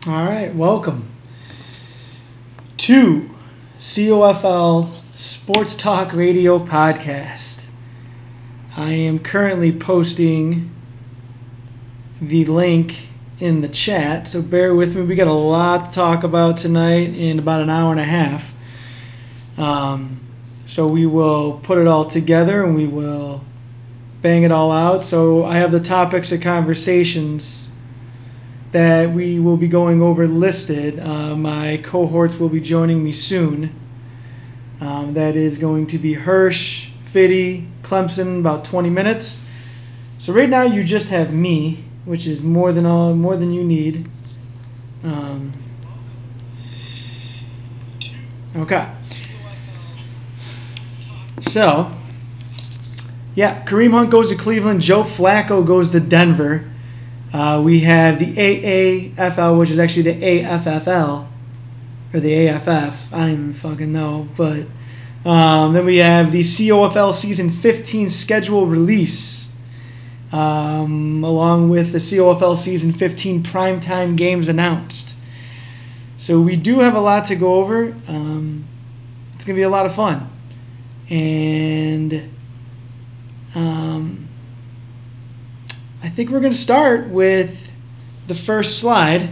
All right, welcome to COFL Sports Talk Radio Podcast. I am currently posting the link in the chat, so bear with me. We got a lot to talk about tonight in about an hour and a half. So we will put it all together and we will bang it all out. So I have the topics of conversations that we will be going over listed. My cohorts will be joining me soon. That is going to be Hersh, Fiddy, Clemson, about 20 minutes. So right now you just have me, which is more than you need. Okay. So, yeah, Kareem Hunt goes to Cleveland. Joe Flacco goes to Denver. We have the AAFL, which is actually the AFFL, or the AFF. I don't even fucking know. But then we have the COFL Season 15 schedule release, along with the COFL Season 15 primetime games announced. So we do have a lot to go over. It's going to be a lot of fun. And I think we're going to start with the first slide.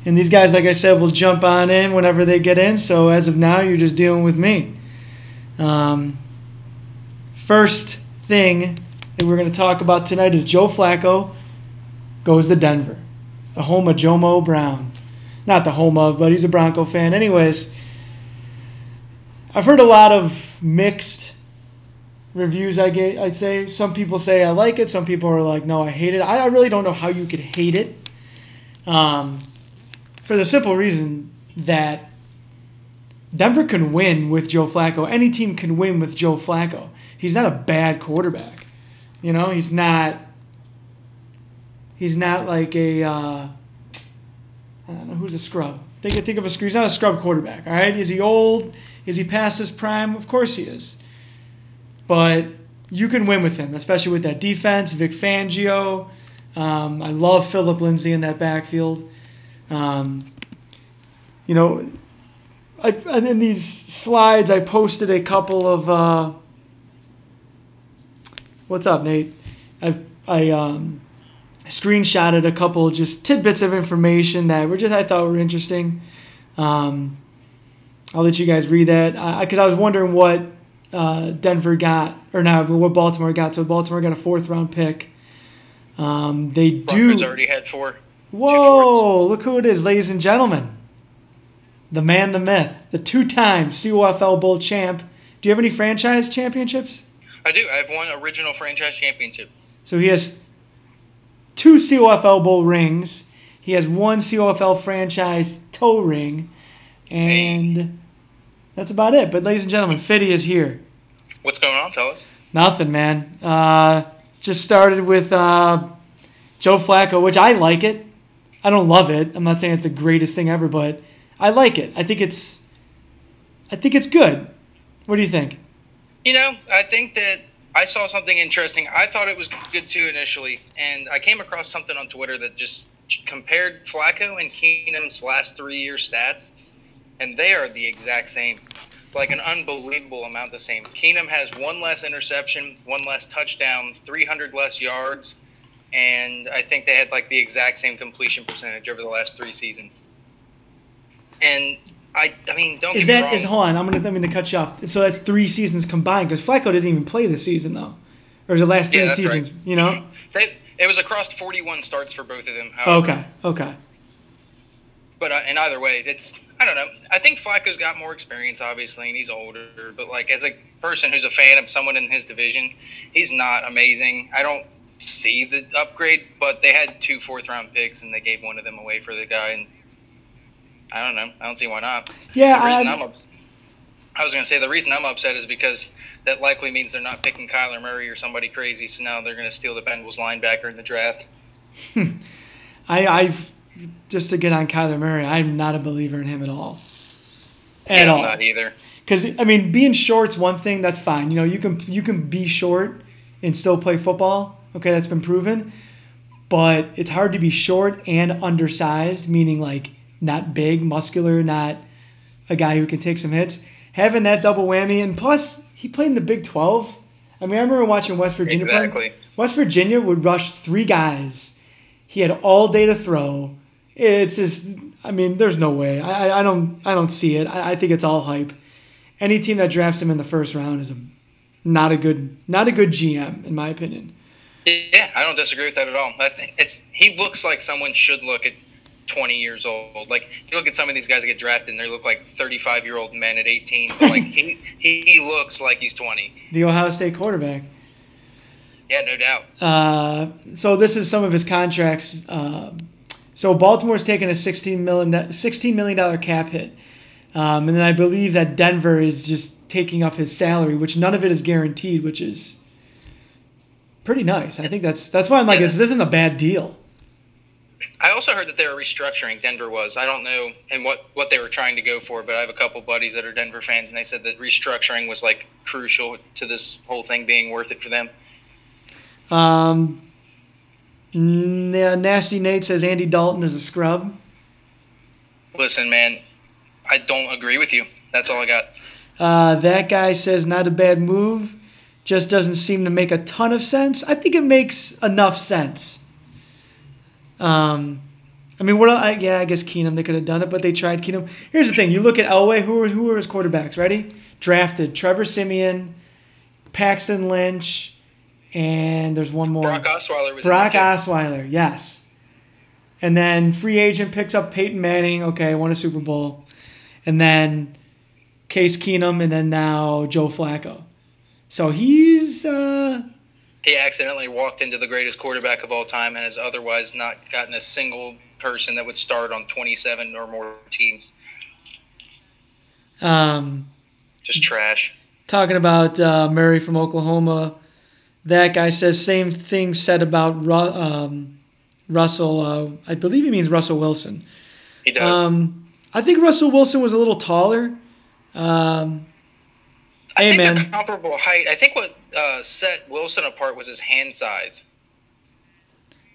And these guys, like I said, will jump on in whenever they get in. So as of now, you're just dealing with me. First thing that we're going to talk about tonight is Joe Flacco goes to Denver, the home of Jomo Brown. Not the home of, but he's a Bronco fan. Anyways, I've heard a lot of mixed reviews. I'd say some people say I like it, some people are like, no, I hate it. I really don't know how you could hate it, for the simple reason that Denver can win with Joe Flacco. Any team can win with Joe Flacco. He's not a bad quarterback. You know, he's not like a I don't know, who's a scrub. Think of a scrub. He's not a scrub quarterback. All right, is he old? Is he past his prime? Of course he is. But you can win with him, especially with that defense. Vic Fangio. I love Phillip Lindsay in that backfield. In these slides, I posted a couple of. What's up, Nate? I screenshotted a couple just tidbits of information that I thought were interesting. I'll let you guys read that because I was wondering what Denver got, or not, but what Baltimore got. So Baltimore got a 4th round pick. Broncos already had 4. Whoa! Look who it is, ladies and gentlemen. The man, the myth, the 2-time COFL Bowl champ. Do you have any franchise championships? I do. I have one original franchise championship. So he has 2 COFL Bowl rings. He has 1 COFL franchise toe ring. And that's about it. But ladies and gentlemen, Fiddy is here. What's going on, fellas? Nothing, man. Just started with Joe Flacco, which I like it. I don't love it. I'm not saying it's the greatest thing ever, but I like it. I think it's good. What do you think? I think that I saw something interesting. I thought it was good too initially, and I came across something on Twitter that just compared Flacco and Keenum's last 3-year stats, and they are the exact same. Like an unbelievable amount the same. Keenum has 1 less interception, 1 less touchdown, 300 less yards, and I think they had like the exact same completion percentage over the last 3 seasons. And I mean, don't get me wrong. Hold on, I'm gonna cut you off. So that's 3 seasons combined because Flacco didn't even play this season though, or was it last 3 seasons? Right. You know, it was across 41 starts for both of them. However. Okay. But in either way, I don't know. I think Flacco's got more experience, obviously, and he's older. But like as a person who's a fan of someone in his division, he's not amazing. I don't see the upgrade, but they had 2 4th-round picks, and they gave one of them away for the guy. And I don't know. I don't see why not. Yeah, I was going to say the reason I'm upset is because that likely means they're not picking Kyler Murray or somebody crazy, so now they're going to steal the Bengals linebacker in the draft. I've just to get on Kyler Murray, I'm not a believer in him at all. I'm not either. Because I mean, being short's one thing. That's fine. You can be short and still play football. Okay, that's been proven. but it's hard to be short and undersized, meaning like not big, muscular, not a guy who can take some hits. Having that double whammy, and plus he played in the Big 12. I mean, I remember watching West Virginia play. West Virginia would rush 3 guys. He had all day to throw. It's just, I mean, there's no way. I don't see it. I think it's all hype. Any team that drafts him in the first round is not a good GM, in my opinion. Yeah, I don't disagree with that at all. I think he looks like someone should look at 20 years old. Like, you look at some of these guys that get drafted and they look like 35-year-old men at 18. But like he looks like he's 20. The Ohio State quarterback. Yeah, no doubt. So this is some of his contracts. So Baltimore's taking a $16 million cap hit. And then I believe that Denver is just taking up his salary, which none of it is guaranteed, which is pretty nice. I think that's why I'm like, this isn't a bad deal. I also heard that they were restructuring. Denver was. I don't know and what they were trying to go for, but I have a couple buddies that are Denver fans, and they said that restructuring was like crucial to this whole thing being worth it for them. Nasty Nate says Andy Dalton is a scrub. Listen, man, I don't agree with you. That's all I got. That guy says not a bad move. Just doesn't seem to make a ton of sense. I think it makes enough sense. I mean, I guess Keenum, they could have done it, but they tried Keenum. Here's the thing. You look at Elway, who were his quarterbacks, ready? Drafted Trevor Siemian, Paxton Lynch, and there's one more. Brock Osweiler was Brock Osweiler, yes. And then free agent picks up Peyton Manning, okay, won a Super Bowl. And then Case Keenum, and then now Joe Flacco. So he's... He accidentally walked into the greatest quarterback of all time and has otherwise not gotten a single person that would start on 27 or more teams. Just trash. Talking about Murray from Oklahoma, that guy says same thing said about Russell. I believe he means Russell Wilson. He does. I think Russell Wilson was a little taller. I think they're comparable height. I think what set Wilson apart was his hand size.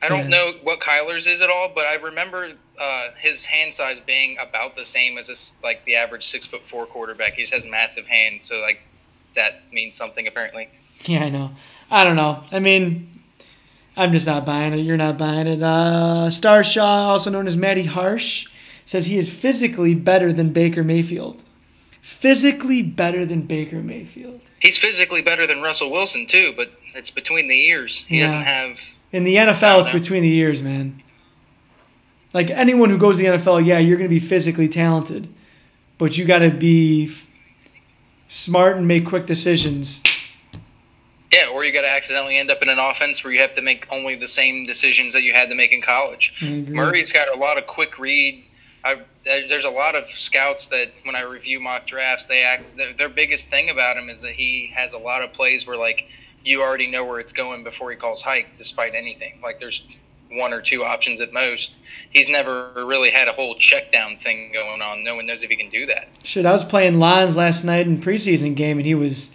I don't know what Kyler's is at all, but I remember his hand size being about the same as the average 6'4" quarterback. He just has massive hands, so like that means something apparently. Yeah, I know. I don't know. I mean, I'm just not buying it. You're not buying it. Starshaw, also known as Matty Harsh, says he is physically better than Baker Mayfield. Physically better than Baker Mayfield. He's physically better than Russell Wilson too, but it's between the ears. He doesn't have. In the NFL, it's between the ears, man. Like anyone who goes to the NFL, yeah, you're going to be physically talented, but you got to be smart and make quick decisions. Yeah, or you got to accidentally end up in an offense where you have to make only the same decisions that you had to make in college. Murray's got a lot of quick read. There's a lot of scouts that when I review mock drafts, their biggest thing about him is that he has a lot of plays where like you already know where it's going before he calls hike, despite anything. Like there's 1 or 2 options at most. He's never really had a whole check down thing going on. No one knows if he can do that. Shit, I was playing lines last night in preseason game, and he was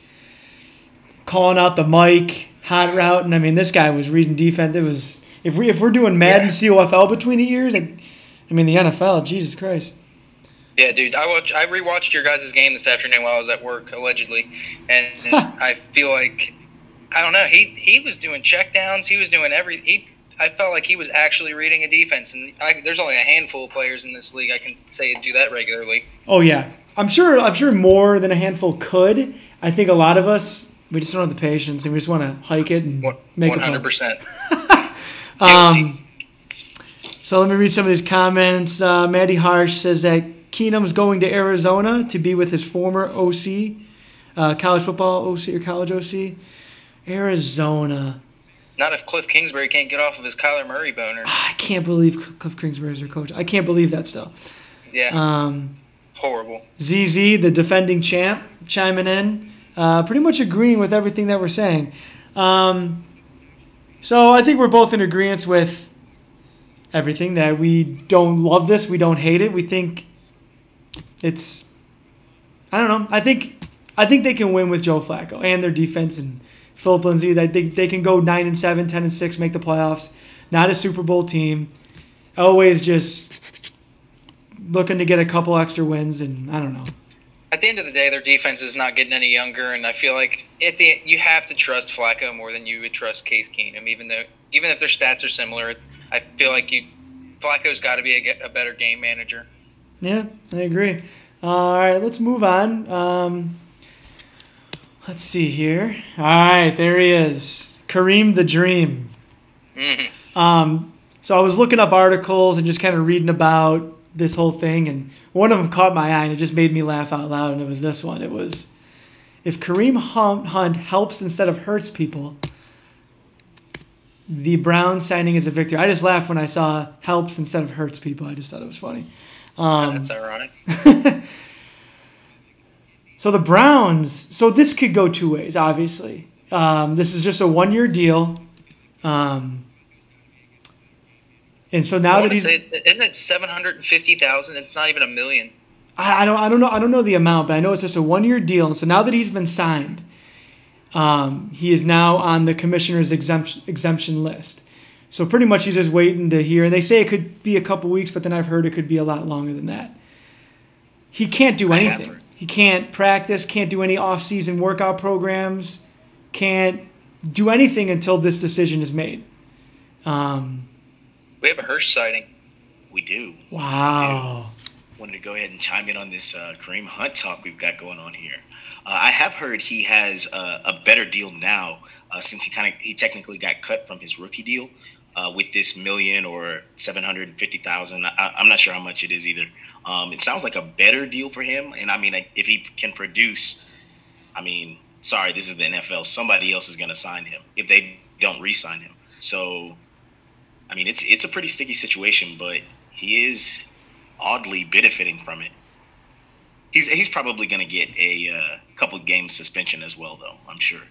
calling out the mic, hot route, and I mean this guy was reading defense. It was if we're doing Madden COFL between the ears. I mean, the NFL, Jesus Christ. Yeah, dude, I rewatched your guys' game this afternoon while I was at work, allegedly, and I feel like, I don't know, he was doing checkdowns, he was doing I felt like he was actually reading a defense, and there's only a handful of players in this league I can say do that regularly. Oh, yeah. I'm sure more than a handful could. I think a lot of us, we just don't have the patience, and we just want to hike it and make it 100%. So let me read some of these comments. Matty Harsh says that Keenum's going to Arizona to be with his former OC, college football OC or college OC. Arizona. Not if Cliff Kingsbury can't get off of his Kyler Murray boner. I can't believe Cliff Kingsbury's their coach. I can't believe that still. Yeah. Horrible. ZZ, the defending champ, chiming in, pretty much agreeing with everything that we're saying. So I think we're both in agreement with everything, that we don't love this, we don't hate it. We think it's, I don't know. I think they can win with Joe Flacco and their defense and Philip Lindsay. They can go 9-7, 10-6, make the playoffs. not a Super Bowl team, always just looking to get a couple extra wins, and I don't know. At the end of the day, their defense is not getting any younger, and I feel like you have to trust Flacco more than you would trust Case Keenum. Even if their stats are similar, I feel like Flacco's got to be a better game manager. Yeah, I agree. All right, let's move on. Let's see here. All right, there he is, Kareem the Dream. Mm-hmm. So I was looking up articles and just kind of reading about this whole thing, and one of them caught my eye, and it just made me laugh out loud, and it was this one. It was, if Kareem Hunt helps instead of hurts people, the Browns signing is a victory. I just laughed when I saw helps instead of hurts people. I just thought it was funny. That's ironic. So the Browns, so this could go two ways, obviously. This is just a one-year deal. And so now that he's, isn't it $750,000? It's not even $1 million. I don't know the amount, but I know it's just a one-year deal. And so now that he's been signed, he is now on the commissioner's exemption list. So pretty much he's just waiting to hear. And they say it could be a couple weeks, but then I've heard it could be a lot longer than that. He can't do anything. He can't practice, can't do any off-season workout programs, can't do anything until this decision is made. We have a Hersh sighting. We do. Wow. We do. Wanted to go ahead and chime in on this Kareem Hunt talk we've got going on here. I have heard he has a better deal now since he technically got cut from his rookie deal with this $1 million or $750,000. I'm not sure how much it is either. It sounds like a better deal for him. And I mean, if he can produce, I mean, sorry, this is the NFL. Somebody else is going to sign him if they don't re-sign him. So, I mean, it's a pretty sticky situation, but he is oddly benefiting from it. He's probably going to get a couple game suspension as well, though, I'm sure.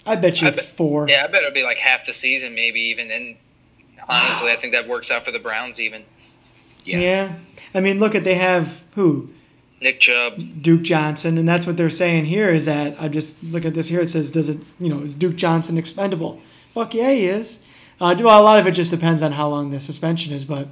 I bet you it's 4. Yeah, I bet it'll be like half the season, maybe even. And honestly, I think that works out for the Browns even. Yeah. I mean, they have who? Nick Chubb. Duke Johnson, and that's what they're saying here is that, I just look at this here, it says, is Duke Johnson expendable? Fuck yeah, he is. Well, a lot of it just depends on how long the suspension is, but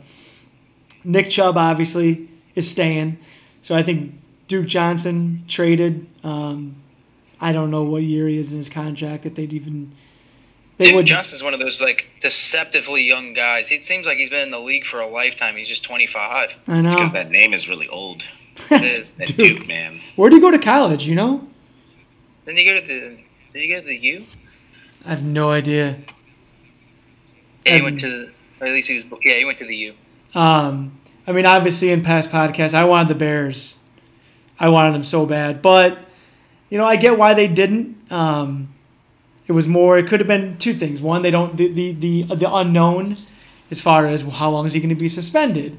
Nick Chubb obviously is staying. So I think Duke Johnson traded. I don't know what year he is in his contract that Duke Johnson's one of those deceptively young guys. It seems like he's been in the league for a lifetime. He's just 25. I know. It's because that name is really old. It is. That Duke, man. Where did he go to college, you know? Did he go to the U? I have no idea. Yeah, he went to the U. I mean, obviously in past podcasts, I wanted the Bears. I wanted them so bad. But, I get why they didn't. It could have been two things. One, they don't, the unknown as far as how long is he going to be suspended.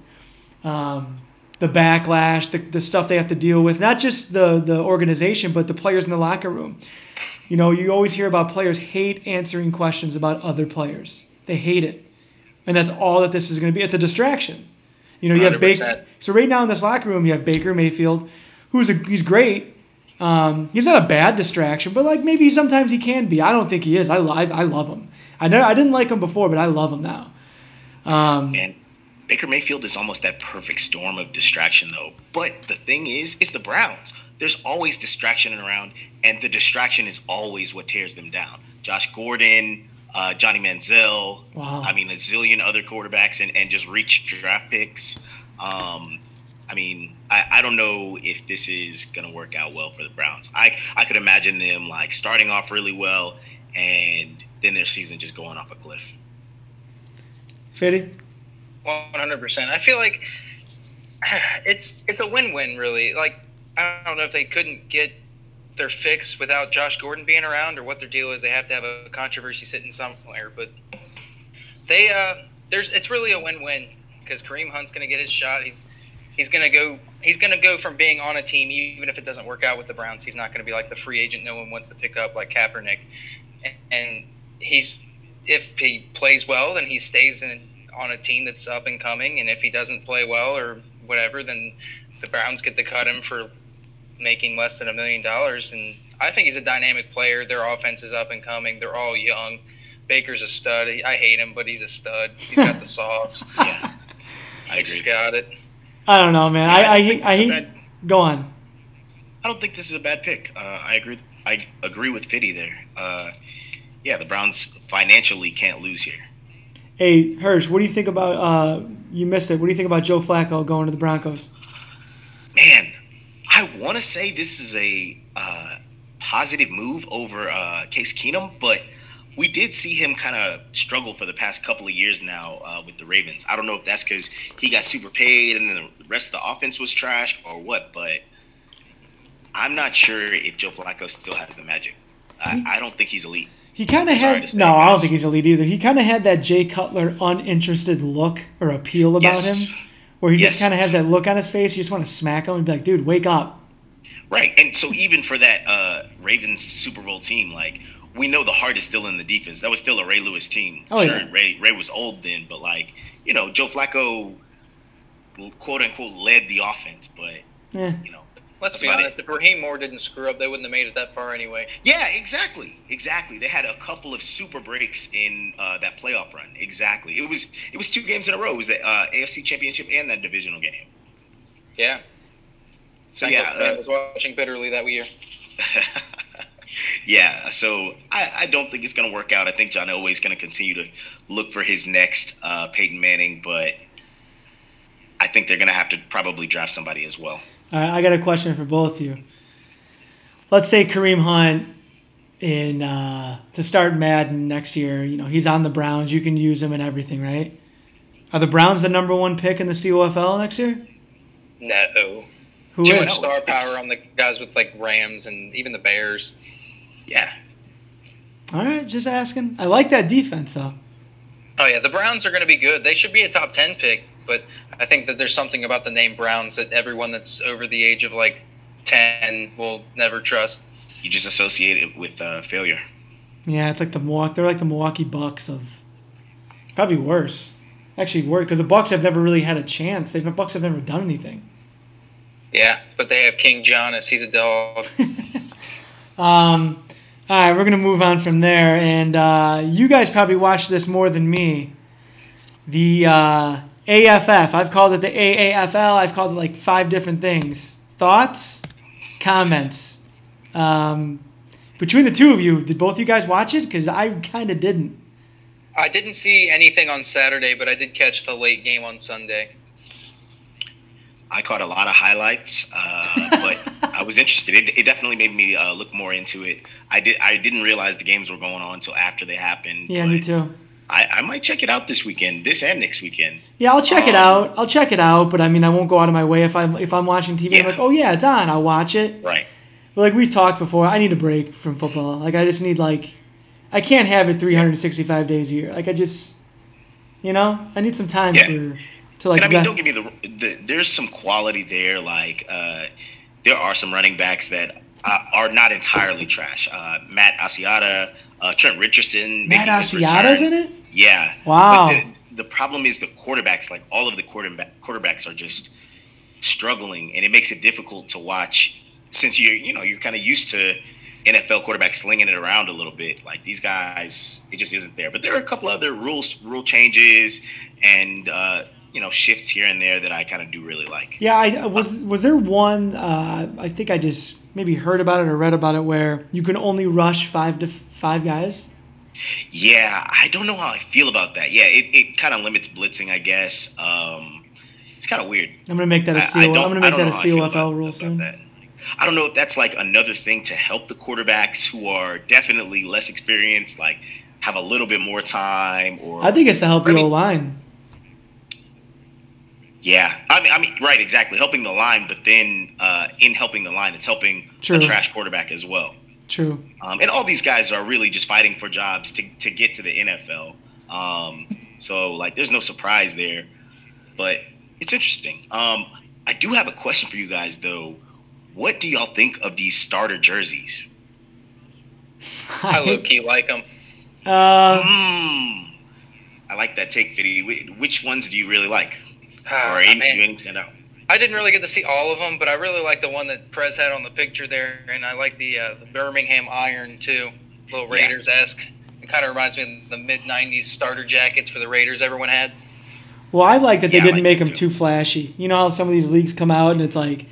The backlash, the stuff they have to deal with, not just the organization, but the players in the locker room. You always hear about players hate answering questions about other players. They hate it. And that's all that this is going to be. It's a distraction. You have Baker. So right now in this locker room, you have Baker Mayfield, he's great. He's not a bad distraction, but maybe sometimes he can be. I don't think he is. I love him. I didn't like him before, but I love him now. Man, Baker Mayfield is almost that perfect storm of distraction, though. But the thing is, it's the Browns. There's always distraction around, and the distraction is always what tears them down. Josh Gordon, Johnny Manziel, wow. I mean, a zillion other quarterbacks and just reach draft picks. I mean, I don't know if this is going to work out well for the Browns. I could imagine them starting off really well and then their season just going off a cliff. Fiddy? 100%. I feel like it's a win-win, really. I don't know if they couldn't get their fix without Josh Gordon being around or what their deal is. They have to have a controversy sitting somewhere, but it's really a win-win because Kareem Hunt's going to get his shot. He's going to go from being on a team, even if it doesn't work out with the Browns. He's not going to be the free agent no one wants to pick up like Kaepernick. And if he plays well, then he stays on a team that's up and coming. And if he doesn't play well or whatever, then the Browns get to cut him for making less than $1 million. And I think he's a dynamic player. Their offense is up and coming. They're all young. Baker's a stud. I hate him, but he's a stud. He's got the sauce. Yeah, I agree. He's got it. I don't know, man. Yeah, I hate. Go on. I don't think this is a bad pick. I agree. I agree with Fiddy there. Yeah, the Browns financially can't lose here. Hey, Hersh, what do you think about? You missed it. What do you think about Joe Flacco going to the Broncos? Man, I want to say this is a positive move over Case Keenum, but we did see him kind of struggle for the past couple of years now with the Ravens. I don't know if that's because he got super paid and then the rest of the offense was trash or what, but I'm not sure if Joe Flacco still has the magic. I don't think he's elite. He kind of had – no, I don't think he's elite either. He kind of had that Jay Cutler uninterested look or appeal about him where he just kind of has that look on his face. You just want to smack him and be like, dude, wake up. Right, and so even for that Ravens Super Bowl team, like – we know the heart is still in the defense. That was still a Ray Lewis team. Oh, sure, yeah. Ray was old then, but like, you know, Joe Flacco, quote unquote, led the offense. But you know, let's be honest. If Raheem Moore didn't screw up, they wouldn't have made it that far anyway. Yeah, exactly. They had a couple of super breaks in that playoff run. Exactly. It was 2 games in a row. It was the AFC Championship and that divisional game. Yeah. So I was watching bitterly that year. Yeah, so I don't think it's going to work out. I think John Elway's going to continue to look for his next Peyton Manning, but I think they're going to have to probably draft somebody as well. All right, I got a question for both of you. Let's say Kareem Hunt to start Madden next year. You know, he's on the Browns. You can use him and everything, right? Are the Browns the number 1 pick in the COFL next year? No. Who Too is? much star power on the guys with like Rams and even the Bears. Yeah. All right, just asking. I like that defense, though. Oh, yeah, the Browns are going to be good. They should be a top 10 pick, but I think that there's something about the name Browns that everyone that's over the age of like 10 will never trust. You just associate it with failure. Yeah, it's like they're like the Milwaukee Bucks of probably worse. Actually, worse because the Bucks have never really had a chance. The Bucks have never done anything. Yeah, but they have King Giannis. He's a dog. All right, we're going to move on from there. And you guys probably watched this more than me. The AFF. I've called it the AAFL. I've called it like 5 different things. Thoughts? Comments? Between the two of you, did both you guys watch it? Because I kind of didn't. I didn't see anything on Saturday, but I did catch the late game on Sunday. I caught a lot of highlights, but I was interested. It definitely made me look more into it. I didn't realize the games were going on until after they happened. Yeah, me too. I might check it out this weekend, this and next weekend. Yeah, I'll check it out. But I mean, I won't go out of my way if I'm watching TV. Yeah. I'm like, oh yeah, it's on. I'll watch it. Right. But like we've talked before, I need a break from football. Like I just need I can't have it 365 days a year. Like I just, I need some time to like. And I mean, don't give me there's some quality there. Like there are some running backs that are not entirely trash. Matt Asiata, Trent Richardson. Matt Asiata's in it? Yeah. Wow. But the problem is the quarterbacks, like all of the quarterbacks are just struggling, and it makes it difficult to watch since you're kind of used to NFL quarterbacks slinging it around a little bit. Like these guys, it just isn't there. But there are a couple other rule changes and shifts here and there that I kind of do really like. Yeah, was there one? I think I just maybe heard about it or read about it where you can only rush 5 guys. Yeah, I don't know how I feel about that. Yeah, it kind of limits blitzing, I guess. It's kind of weird. I'm gonna make that a COFL rule soon. I don't know if that's like another thing to help the quarterbacks who are definitely less experienced, like have a little bit more time, or I think it's to help the O-line. Yeah, I mean, right, exactly, helping the line, but then in helping the line, it's helping a trash quarterback as well. True. And all these guys are really just fighting for jobs to get to the NFL. So like, there's no surprise there, but it's interesting. I do have a question for you guys though. What do y'all think of these starter jerseys? I low-key like them. I like that take, Fiddy. Which ones do you really like? Or any stand out? I didn't really get to see all of them, but I really like the one that Prez had on the picture there, and I like the Birmingham Iron too, little Raiders-esque. And kind of reminds me of the mid-'90s starter jackets for the Raiders everyone had. Well, I like that they didn't make them too. too flashy. You know how some of these leagues come out and it's like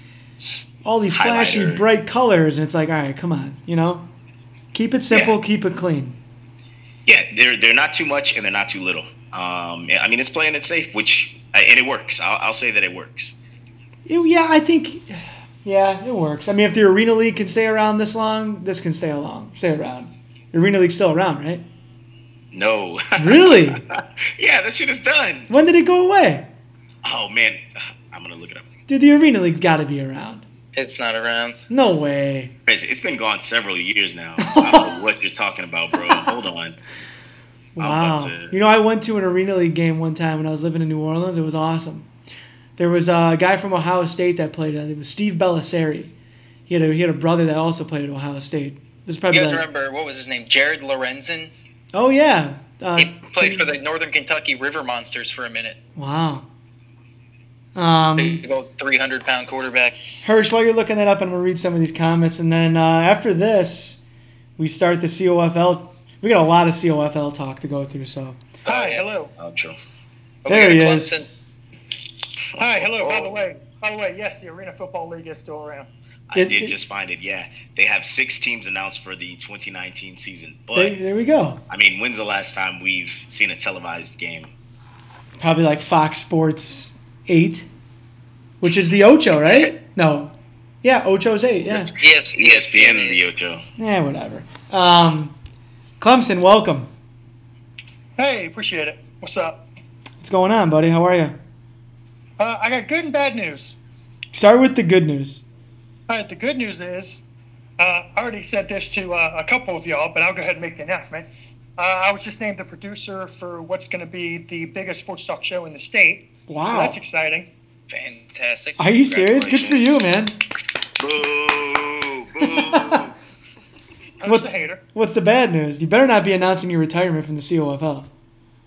all these flashy, Highlighter. bright colors, and it's like, all right, come on, you know? Keep it simple, keep it clean. Yeah, they're not too much and they're not too little. I mean, it's playing it safe, and it works. I'll say that it works. Yeah, I think, it works. I mean, if the Arena League can stay around this long, this can stay around. The Arena League's still around, right? No. Really? Yeah, that shit is done. When did it go away? Oh, man. I'm going to look it up. Dude, the Arena League's got to be around. It's not around. No way. It's been gone several years now. I don't know what you're talking about, bro. Hold on. Wow. You know, I went to an Arena League game one time when I was living in New Orleans. It was awesome. There was a guy from Ohio State that played. It was Steve Bellisari. He had a brother that also played at Ohio State. This is probably You guys remember, what was his name? Jared Lorenzen? Oh, yeah. He played for the Northern Kentucky River Monsters for a minute. Wow. Big old 300-pound quarterback. Hersh, while you're looking that up, I'm going to read some of these comments. And then after this, we start the COFL. We got a lot of COFL talk to go through. So Hi, hello. Oh, true. There he is. Hi, hello. By the way, yes, the Arena Football League is still around. I did just find it, yeah. They have 6 teams announced for the 2019 season. But, there we go. I mean, when's the last time we've seen a televised game? Probably like Fox Sports 8, which is the Ocho, right? No. Yeah, Ocho's 8, yeah. Yes, ESPN and the Ocho. Yeah, whatever. Clemson, welcome. Hey, appreciate it. What's up? What's going on, buddy? How are you? I got good and bad news. Start with the good news. All right, the good news is, I already said this to a couple of y'all, but I'll go ahead and make the announcement. I was just named the producer for what's going to be the biggest sports talk show in the state. Wow. So that's exciting. fantastic. Are you serious? Good for you, man. Boo! Boo! Who's the hater? What's the bad news? You better not be announcing your retirement from the COFL.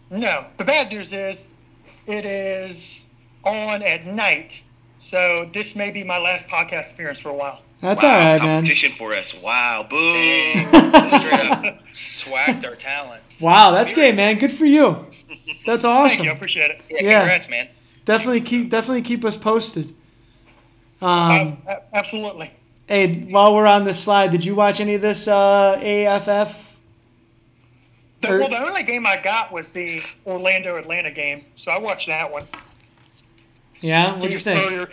No. The bad news is it is on at night. So this may be my last podcast appearance for a while. That's all right, man. Competition for us. Wow. Boo! Straight up swacked our talent. Wow, that's great, man. Good for you. That's awesome. Thank you. I appreciate it. Yeah, congrats, man. Definitely keep us posted. Absolutely. Hey, while we're on this slide, did you watch any of this AFF? Well, the only game I got was the Orlando-Atlanta game, so I watched that one. Yeah, what'd you think? Spurrier,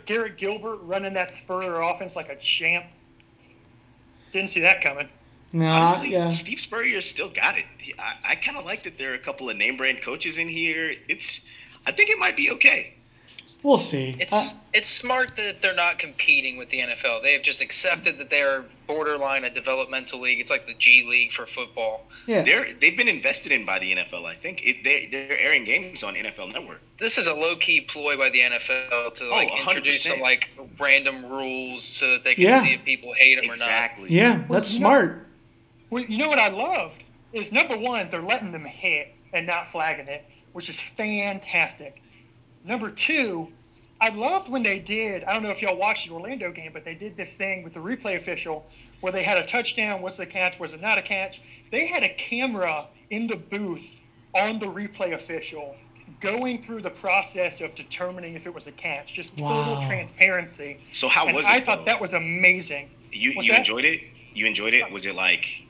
Garrett Gilbert running that Spurrier offense like a champ. Didn't see that coming. No, Honestly, Steve Spurrier still got it. I kind of like that there are a couple of name brand coaches in here. I think it might be okay. We'll see. It's smart that they're not competing with the NFL. They have just accepted that they're borderline a developmental league. It's like the G League for football. Yeah. They've been invested in by the NFL. I think they're airing games on NFL Network. This is a low-key ploy by the NFL to introduce 100%. some random rules so that they can see if people hate them or not. Exactly. Yeah, that's smart. Well, you know what I loved is, number one, they're letting them hit and not flagging it, which is fantastic. Number two, I loved when they did, I don't know if y'all watched the Orlando game, but they did this thing with the replay official where they had a touchdown. What's the catch? Was it not a catch? They had a camera in the booth on the replay official going through the process of determining if it was a catch. Just total transparency. So how was it? I thought that was amazing. You enjoyed it? You enjoyed it? Was it like,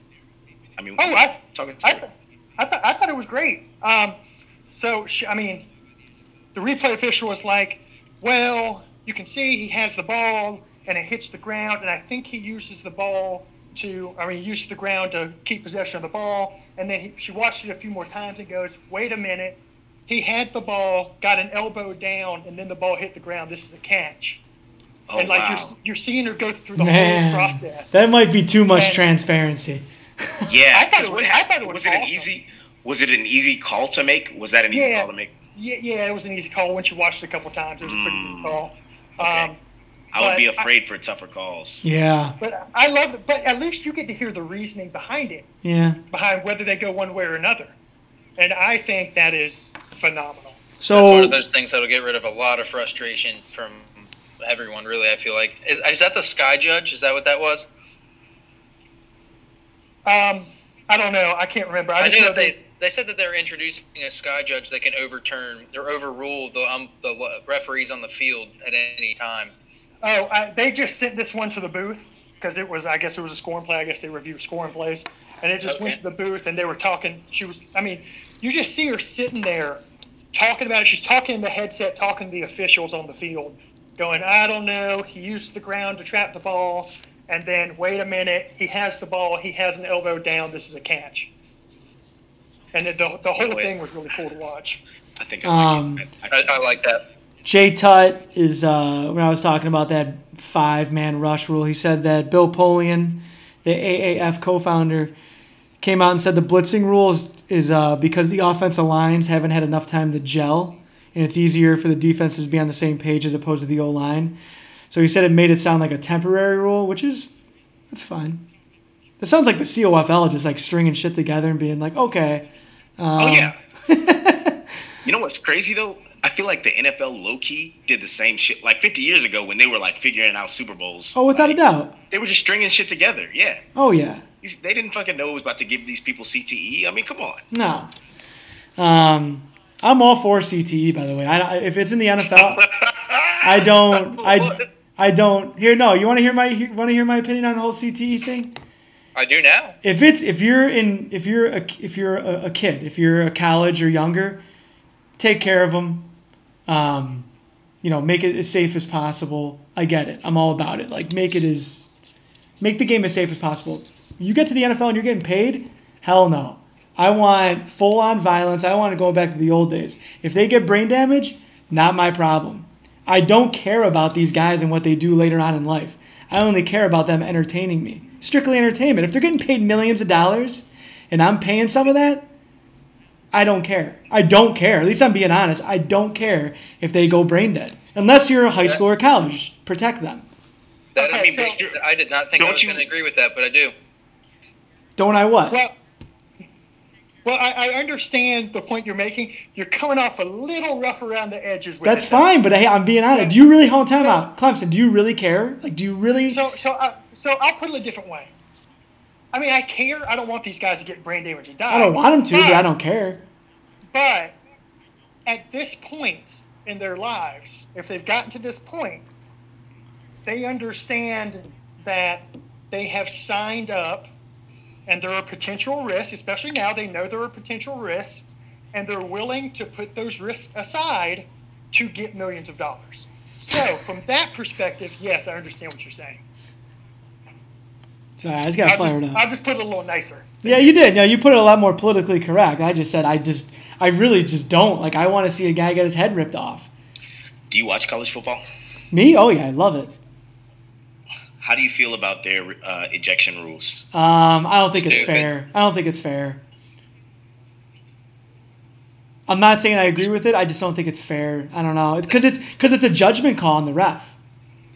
I mean, I thought it was great. The replay official was like, well, you can see he has the ball and it hits the ground, and I think he uses the ground to keep possession of the ball. And then she watched it a few more times and goes, wait a minute, he had the ball, got an elbow down, and then the ball hit the ground. This is a catch. Oh, and wow. you're seeing her go through the whole process. That might be too much transparency. Yeah, I thought it was awesome. Was it an easy call to make? Was that an easy call to make? Yeah, it was an easy call. Once you watched it a couple times, it was a pretty easy call. Okay. I would be afraid for tougher calls. Yeah. But I love it. But at least you get to hear the reasoning behind it. Yeah. Behind whether they go one way or another. And I think that is phenomenal. So that's one of those things that'll get rid of a lot of frustration from everyone, really, I feel like. Is that the Sky Judge? Is that what that was? I don't know. I can't remember. I knew that they said that they're introducing a sky judge that can overturn or overrule the referees on the field at any time. Oh, they just sent this one to the booth because I guess it was a scoring play. I guess they reviewed scoring plays. And it just went to the booth, and they were talking. You just see her sitting there talking about it. She's talking in the headset, talking to the officials on the field, going, I don't know. He used the ground to trap the ball. And then, wait a minute, he has the ball. He has an elbow down. This is a catch. And the whole thing was really cool to watch. I think I like that. Jay Tutt is, when I was talking about that 5-man rush rule, he said that Bill Polian, the AAF co-founder, came out and said the blitzing rule is because the offensive lines haven't had enough time to gel, and it's easier for the defenses to be on the same page as opposed to the O-line. So he said it made it sound like a temporary rule, that's fine. It sounds like the COFL just like stringing shit together and being like, okay. Oh, yeah. You know what's crazy, though? I feel like the NFL low-key did the same shit. Like 50 years ago when they were like figuring out Super Bowls. Oh, without a doubt. They were just stringing shit together, yeah. Oh, yeah. They didn't fucking know it was about to give these people CTE. I mean, come on. No. I'm all for CTE, by the way. If it's in the NFL, I don't. Here, no. You want to hear my opinion on the whole CTE thing? I do now. If you're a kid, if you're a college or younger, take care of them. Make it as safe as possible. I get it. I'm all about it. Like make the game as safe as possible. You get to the NFL and you're getting paid? Hell no. I want full-on violence. I want to go back to the old days. If they get brain damage, not my problem. I don't care about these guys and what they do later on in life. I only care about them entertaining me. Strictly entertainment. If they're getting paid millions of dollars and I'm paying some of that, I don't care. I don't care. At least I'm being honest. I don't care if they go brain dead. Unless you're a high school or college. Protect them. I did not think I was going to agree with that, but I do. Don't I what? Well, I understand the point you're making. You're coming off a little rough around the edges with That's fine, but hey, I'm being honest. Do you really hold time out? Clemson, do you really care? Like, do you really? So I'll put it a different way. I mean, I care. I don't want these guys to get brain damage and die. I don't want them to, but I don't care. But at this point in their lives, if they've gotten to this point, they understand that they have signed up and there are potential risks, especially now they know there are potential risks, and they're willing to put those risks aside to get millions of dollars. So from that perspective, yes, I understand what you're saying. Sorry, I just got fired up. I'll just put it a little nicer. Yeah, you did. No, you put it a lot more politically correct. I just said I really just don't. Like, I want to see a guy get his head ripped off. Do you watch college football? Me? Oh, yeah, I love it. How do you feel about their ejection rules? I don't think it's fair. I don't think it's fair. I'm not saying I agree with it. I just don't think it's fair. I don't know. Because it's a judgment call on the ref.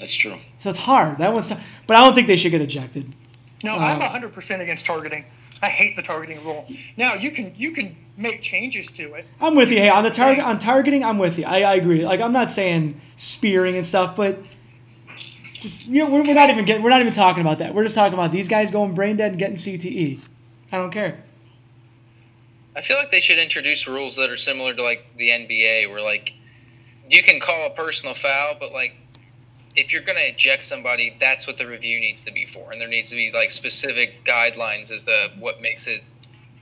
That's true. So it's hard. But I don't think they should get ejected. No, I'm 100% against targeting. I hate the targeting rule. Now you can make changes to it. I'm with you. Hey, on targeting, I'm with you. I agree. Like, I'm not saying spearing and stuff, but just, we're not even talking about that. We're just talking about these guys going brain dead and getting CTE. I don't care. I feel like they should introduce rules that are similar to like the NBA, where like you can call a personal foul, but like if you're going to eject somebody, that's what the review needs to be for, and there needs to be like specific guidelines as to what makes it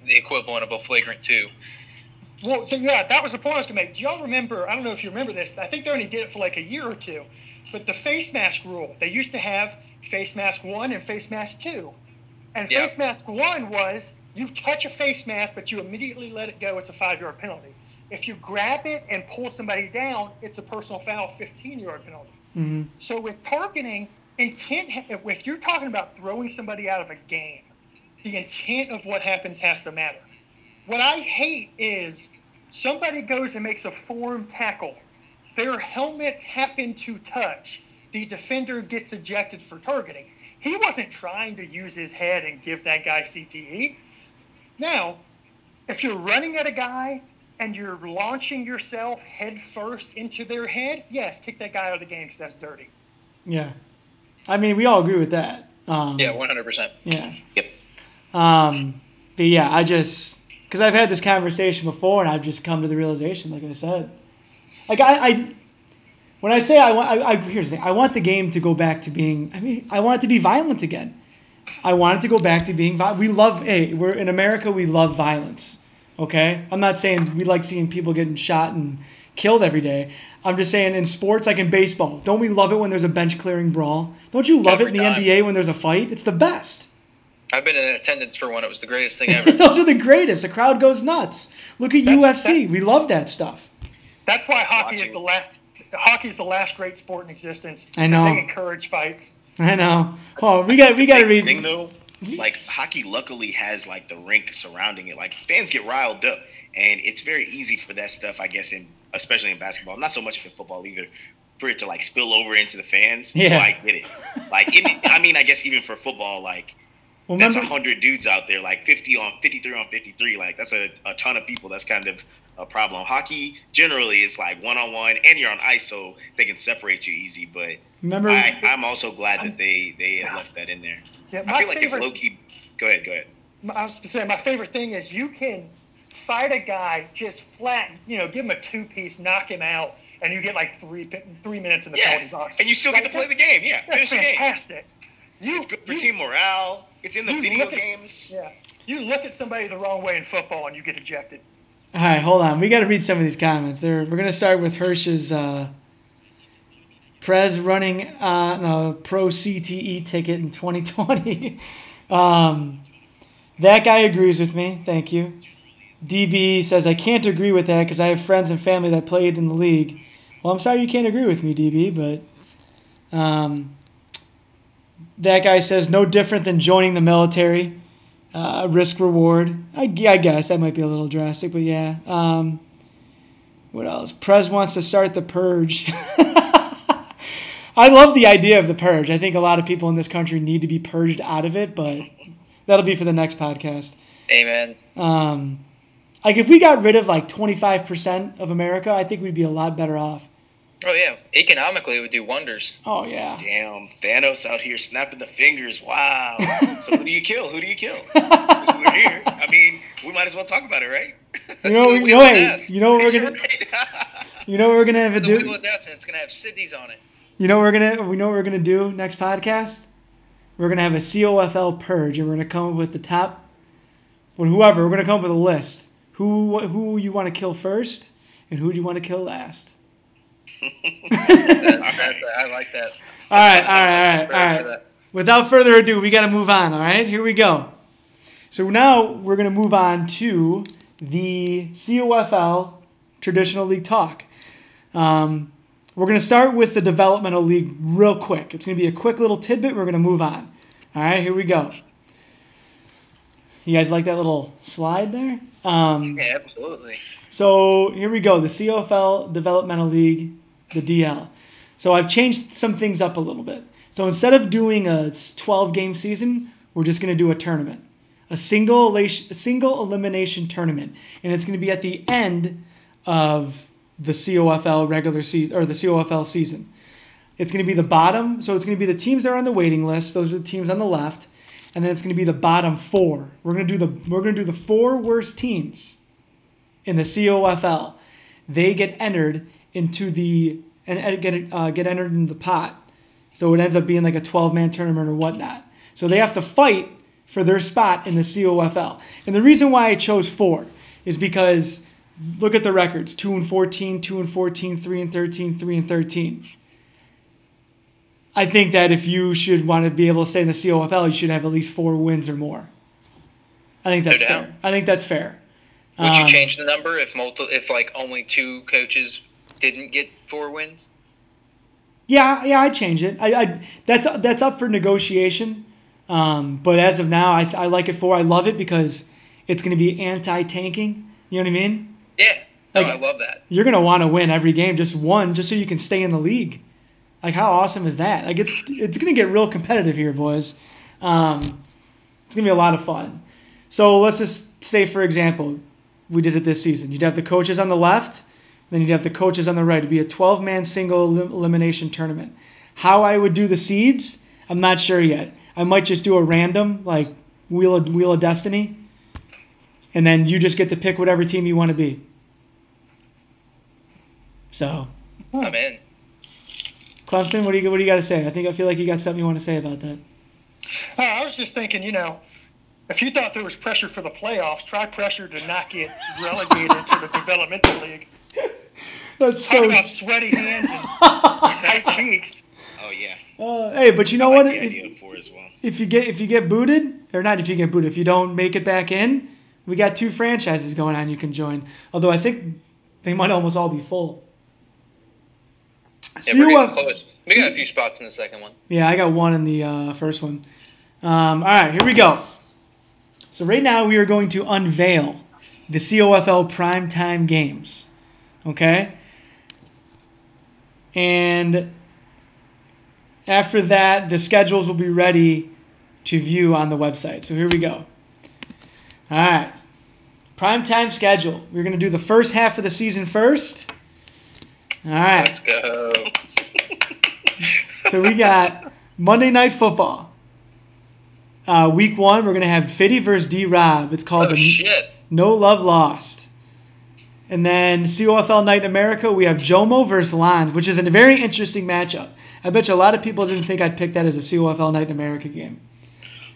the equivalent of a flagrant 2. Well, yeah, that was the point I was going to make. Do y'all remember? I don't know if you remember this. I think they only did it for like a year or two. But the face mask rule, they used to have face mask 1 and face mask 2. And face mask 1 was you touch a face mask, but you immediately let it go. It's a 5-yard penalty. If you grab it and pull somebody down, it's a personal foul, 15-yard penalty. Mm-hmm. So with targeting, intent, if you're talking about throwing somebody out of a game, the intent of what happens has to matter. What I hate is somebody goes and makes a form tackle. Their helmets happen to touch. The defender gets ejected for targeting. He wasn't trying to use his head and give that guy CTE. Now, if you're running at a guy and you're launching yourself head first into their head, yes, kick that guy out of the game because that's dirty. Yeah. I mean, we all agree with that. Yeah, 100%. Yeah. Yep. But yeah, because I've had this conversation before, and I've just come to the realization, like I said, like when I say here's the thing, I want the game to go back to being. I want it to be violent again. I want it to go back to being violent. We're in America. We love violence. Okay, I'm not saying we like seeing people getting shot and killed every day. I'm just saying in sports, like in baseball, don't we love it when there's a bench clearing brawl? Don't you love it in the NBA when there's a fight? It's the best. I've been in attendance for one. It was the greatest thing ever. Those are the greatest. The crowd goes nuts. Look at UFC. We love that stuff. That's why hockey is the last great sport in existence. I know. They encourage fights. I know. Oh, we got to read. Thing though, like hockey, luckily has like the rink surrounding it. Like fans get riled up, and it's very easy for that stuff. I guess especially in basketball, not so much in football either, for it to like spill over into the fans. Yeah. So I get it. Like, I guess even for football, like. Well, that's 100 dudes out there, like 53 on 53. Like, that's a ton of people. That's kind of a problem. Hockey, generally, is like one-on-one, and you're on ice, so they can separate you easy. But I'm also glad that they have left that in there. Yeah, I feel like it's low-key. Go ahead. I was saying, my favorite thing is you can fight a guy just flat, give him a two-piece, knock him out, and you get like 3 minutes in the penalty box. And you still get to play the game. Yeah, that's fantastic. It's good for team morale. It's in the video games. Yeah. You look at somebody the wrong way in football and you get ejected. All right, hold on. We got to read some of these comments. We're going to start with Hersh's Prez running on a pro CTE ticket in 2020. That guy agrees with me. Thank you. DB says, I can't agree with that because I have friends and family that played in the league. Well, I'm sorry you can't agree with me, DB, but... that guy says no different than joining the military, risk reward. I guess that might be a little drastic, but yeah. What else? Prez wants to start the purge. I love the idea of the purge. I think a lot of people in this country need to be purged out of it, but that'll be for the next podcast. Amen. Like if we got rid of like 25% of America, I think we'd be a lot better off. Oh, yeah. Economically, it would do wonders. Oh, yeah. Damn. Thanos out here snapping the fingers. Wow. So who do you kill? Since we're here. I mean, we might as well talk about it, right? You know what we're going to have to do? The wheel of death, and it's going to have Sydney's on it. We know what we're going to do next podcast? We're going to have a COFL purge, and we're going to come up with the top, we're going to come up with a list. Who you want to kill first, and who do you want to kill last? I like that. All right. Without further ado, we got to move on. All right, here we go. So now we're going to move on to the COFL Traditional League talk. We're going to start with the Developmental League real quick. It's going to be a quick little tidbit. We're going to move on. All right, here we go. You guys like that little slide there? Yeah, absolutely. So here we go. The COFL Developmental League. The DL. So I've changed some things up a little bit. So instead of doing a 12-game season, we're just going to do a tournament. A single elimination tournament. And it's going to be at the end of the COFL regular season, or the COFL season. It's going to be the bottom. So it's going to be the teams that are on the waiting list. Those are the teams on the left. And then it's going to be the bottom 4. We're going to do the 4 worst teams in the COFL. They get entered into get entered into the pot. So it ends up being like a 12-man tournament or whatnot. So they have to fight for their spot in the COFL. And the reason why I chose 4 is because look at the records. 2-14, 2-14, 3-13, 3-13. I think that if you should want to be able to stay in the COFL, you should have at least 4 wins or more. I think that's fair. I think that's fair. Would you change the number if like only 2 coaches didn't get 4 wins? Yeah, I'd change it. That's up for negotiation. But as of now, I like it 4. I love it because it's going to be anti-tanking. You know what I mean? Yeah. Like, I love that. You're going to want to win every game, just one, just so you can stay in the league. Like, how awesome is that? Like, it's going to get real competitive here, boys. It's going to be a lot of fun. So let's just say, for example, we did it this season. You'd have the coaches on the left, then you'd have the coaches on the right. It'd be a 12-man single elimination tournament. How I would do the seeds, I'm not sure yet. I might just do a random, like, Wheel of Destiny. and then you just get to pick whatever team you want to be. So, I'm in. Clemson, what do you got to say? I feel like you got something you want to say about that. I was just thinking, if you thought there was pressure for the playoffs, try pressure to not get relegated to the developmental league. That's Talk so. about sweaty hands and tight cheeks. Oh yeah. Hey, but you know I what? like the idea of 4 as well. If you get booted, or not if you get booted, if you don't make it back in, we got 2 franchises going on you can join. Although I think they might almost all be full. Yeah, we're getting close. We got a few spots in the second one. Yeah, I got 1 in the first one. All right, here we go. So right now we are going to unveil the COFL primetime games. Okay? And after that, the schedules will be ready to view on the website. So here we go. All right. Primetime schedule. We're going to do the first half of the season first. All right. Let's go. So we got Monday Night Football. Week 1, we're going to have Fiddy versus D-Rob. It's called shit. No Love Lost. And then COFL Night in America, we have Jomo versus Lons, which is a very interesting matchup. I bet you a lot of people didn't think I'd pick that as a COFL Night in America game.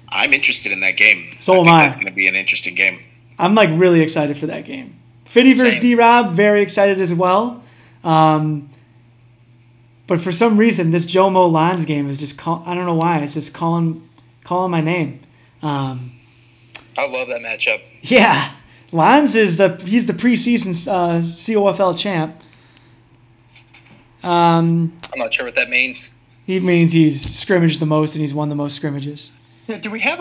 I'm interested in that game. So am I I. think that's going to be an interesting game. I'm like really excited for that game. Fiddy versus Same. D-Rob, very excited as well. But for some reason, this Jomo Lons game is just I don't know why. It's just calling my name. I love that matchup. Yeah. Lons is he's the preseason COFL champ. I'm not sure what that means. He means he's scrimmaged the most and he's won the most scrimmages. Yeah, do we have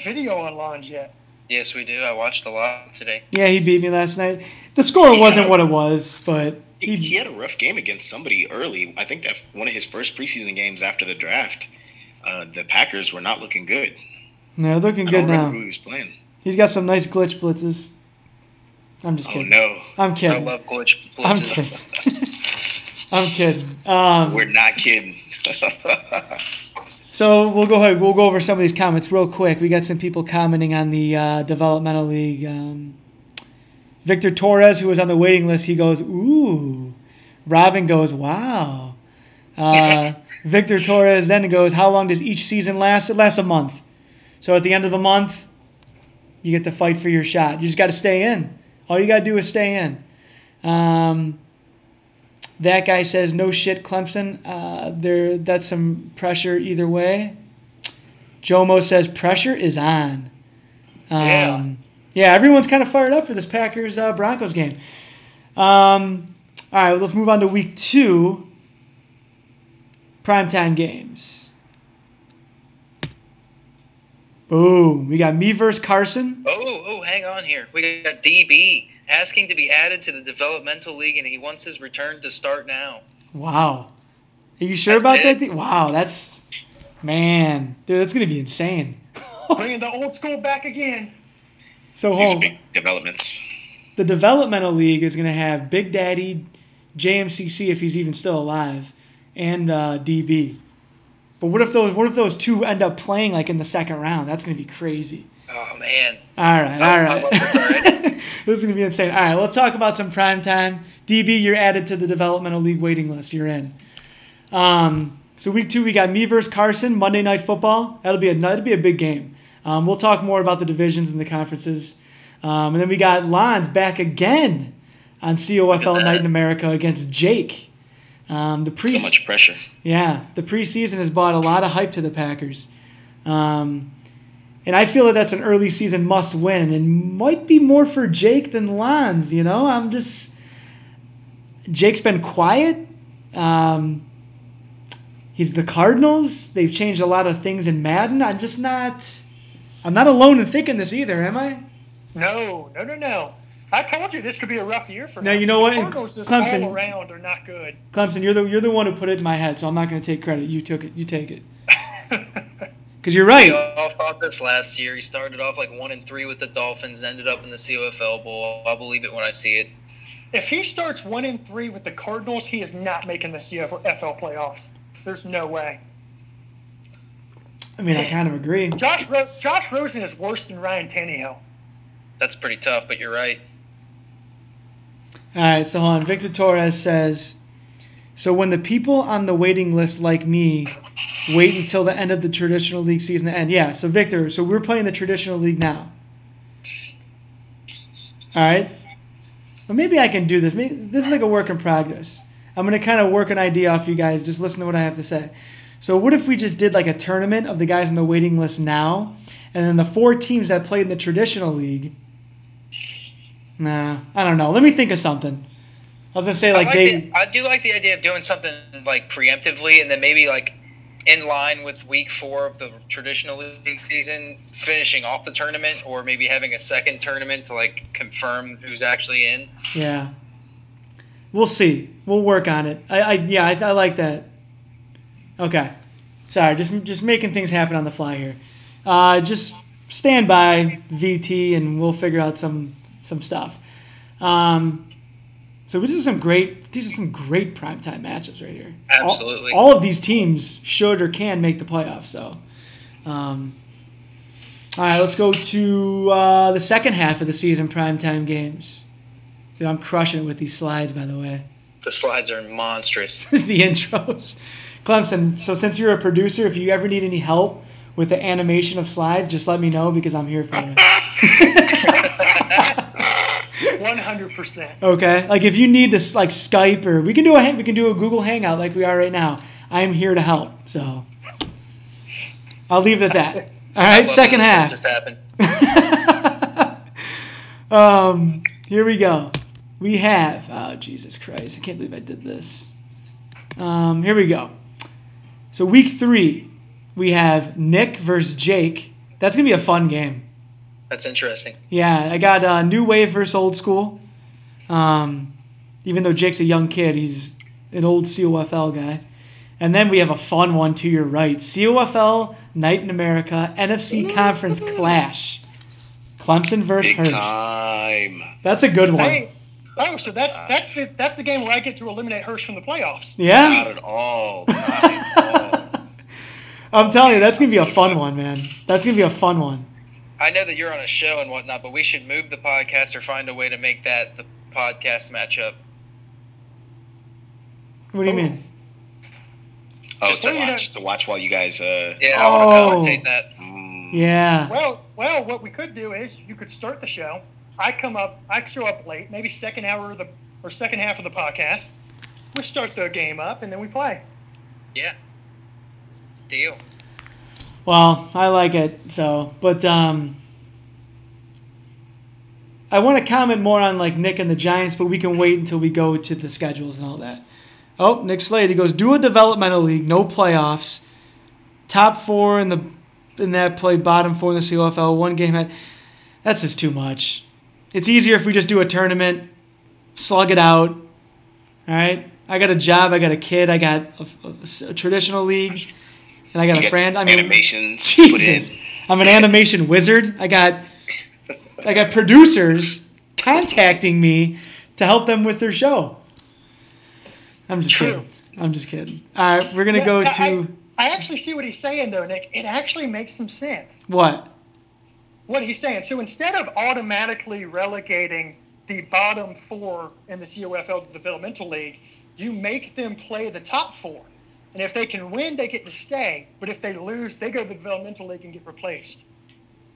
video on Lons yet? Yes, we do. I watched a lot today. Yeah, he beat me last night. The score wasn't what it was, but he had a rough game against somebody early. I think that one of his first preseason games after the draft, the Packers were not looking good. they're looking I good don't remember now. who he was playing. He's got some nice glitch blitzes. I'm just kidding. Oh no, I'm kidding. I love glitch I'm blitzes. kidding. I'm kidding. we're not kidding. So we'll go ahead. We'll go over some of these comments real quick. We got some people commenting on the developmental league. Victor Torres, who was on the waiting list, he goes, "Ooh." Robin goes, "Wow." Victor Torres then goes, "How long does each season last?" It lasts a month. So at the end of the month, you get to fight for your shot. You just got to stay in. All you got to do is stay in. That guy says, "No shit, Clemson. That's some pressure either way." Jomo says, "Pressure is on." Yeah, everyone's kind of fired up for this Packers Broncos game. All right, let's move on to week 2. Primetime games. Boom. We got me versus Carson. Oh, hang on here. We got DB asking to be added to the developmental league, and he wants his return to start now. Wow. Are you sure about that? Wow, man. Dude, that's going to be insane. Bringing the old school back again. So These are big developments. The developmental league is going to have Big Daddy, JMCC if he's even still alive, and DB. But what if those 2 end up playing like in the second round? That's going to be crazy. Oh man! All right. This already. This is going to be insane. All right, let's talk about some prime time. DB, you're added to the developmental league waiting list. You're in. So week 2, we got me versus Carson, Monday Night Football. That'll be a big game. We'll talk more about the divisions and the conferences. And then we got Lons back again on COFL Night in America against Jake. So much pressure. Yeah, the preseason has brought a lot of hype to the Packers. And I feel that that's an early season must win and might be more for Jake than Lons, Jake's been quiet. He's the Cardinals. They've changed a lot of things in Madden. I'm not alone in thinking this either, am I? No. I told you this could be a rough year for him. Now, you know what? The Cardinals just Clemson, all around are not good. Clemson, you're the one who put it in my head, so I'm not going to take credit. You took it. You take it. Because you're right. We all thought this last year. He started off like 1-3 with the Dolphins, ended up in the COFL Bowl. I'll believe it when I see it. If he starts 1-3 with the Cardinals, he is not making the CFL playoffs. There's no way. I mean, I kind of agree. Josh Rosen is worse than Ryan Tannehill. That's pretty tough, but you're right. All right, so hold on. Victor Torres says, so when the people on the waiting list like me wait until the end of the traditional league season to end. Yeah, so Victor, so we're playing the traditional league now. All right? Well, maybe I can do this. Maybe, this is like a work in progress. I'm going to kind of work an idea off you guys. Just listen to what I have to say. So what if we just did like a tournament of the guys on the waiting list now, and then the 4 teams that played in the traditional league? Nah, I don't know. Let me think of something. I was going to say I do like the idea of doing something like preemptively, and then maybe like in line with week 4 of the traditional league season, finishing off the tournament, or maybe having a second tournament to like confirm who's actually in. Yeah. We'll see. We'll work on it. I like that. Okay. Sorry, just making things happen on the fly here. Just stand by, VT, and we'll figure out some stuff. So these are some great primetime matchups right here. Absolutely. All of these teams should or can make the playoffs. So, all right, let's go to the second half of the season primetime games. Dude, I'm crushing it with these slides, by the way. The slides are monstrous. The intros. Clemson, so since you're a producer, if you ever need any help with the animation of slides, just let me know because I'm here for you. 100%. Okay, like if you need to like Skype or we can do a Google Hangout like we are right now. I am here to help. So I'll leave it at that. All right, second half. Just happened. Here we go. We have, oh, Jesus Christ. I can't believe I did this. Here we go. So week 3, we have Nick versus Jake. That's going to be a fun game. That's interesting. Yeah, I got New Wave versus Old School. Even though Jake's a young kid, he's an old COFL guy. And then we have a fun one to your right. COFL Night in America NFC Conference Clash. Clemson versus Hersh. Big time. That's a good one. Hey, so that's the game where I get to eliminate Hersh from the playoffs. Yeah? Not at all. Not at all. I'm telling you, that's going to be a fun one, man. That's going to be a fun one. I know that you're on a show and whatnot, but we should move the podcast or find a way to make that the podcast matchup. What do you mean? Oh, Just to watch while you guys. I'll commentate that. Yeah. Well, what we could do is you could start the show. I show up late, maybe second half of the podcast. We start the game up and then we play. Yeah. Deal. Well, I like it. So, but I want to comment more on like Nick and the Giants, but we can wait until we go to the schedules and all that. Oh, Nick Slade, he goes, do a developmental league, no playoffs. Top 4 in that play, bottom 4 in the COFL, 1 game. That's just too much. It's easier if we just do a tournament, slug it out. All right? I got a job, I got a kid, I got a traditional league, and I got a friend. I mean, animations. Jesus. I'm an animation wizard. I got producers contacting me to help them with their show. I'm just kidding. All right, we're going to go to... I actually see what he's saying, though, Nick. It actually makes some sense. What? What he's saying. So instead of automatically relegating the bottom 4 in the COFL Developmental League, you make them play the top 4. And if they can win, they get to stay. But if they lose, they go to the Developmental League and get replaced.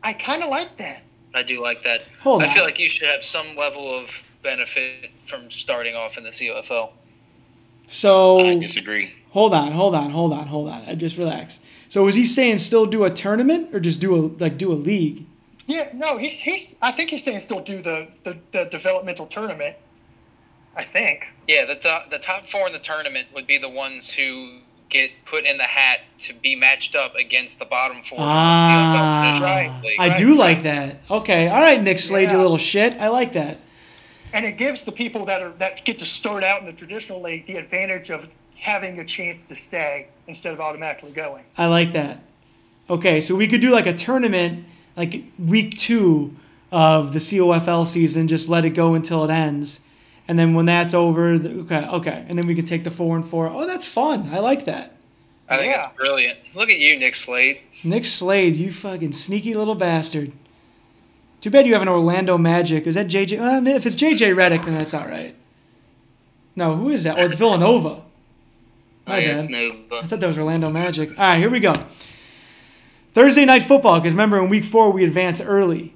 I kind of like that. I do like that. I feel like you should have some level of benefit from starting off in the COFL. So I disagree. Hold on. I just relax. So is he saying still do a tournament or just do a league? Yeah, no, I think he's saying still do the developmental tournament. I think. Yeah, the top 4 in the tournament would be the ones who get put in the hat to be matched up against the bottom 4 from the CFL right. League. I do like that. Okay, all right, Nick Slade, you little shit. I like that. And it gives the people that get to start out in the traditional league the advantage of having a chance to stay instead of automatically going. I like that. Okay, so we could do like a tournament, like week 2 of the COFL season, just let it go until it ends. And then when that's over, okay. And then we can take the 4 and 4. Oh, that's fun. I like that. I think it's brilliant. Look at you, Nick Slade. Nick Slade, you fucking sneaky little bastard. Too bad you have an Orlando Magic. Is that JJ? If it's JJ Redick, then that's all right. No, who is that? Oh, it's Villanova. My bad. It's Nova. I thought that was Orlando Magic. All right, here we go. Thursday night football, because remember in week 4 we advance early.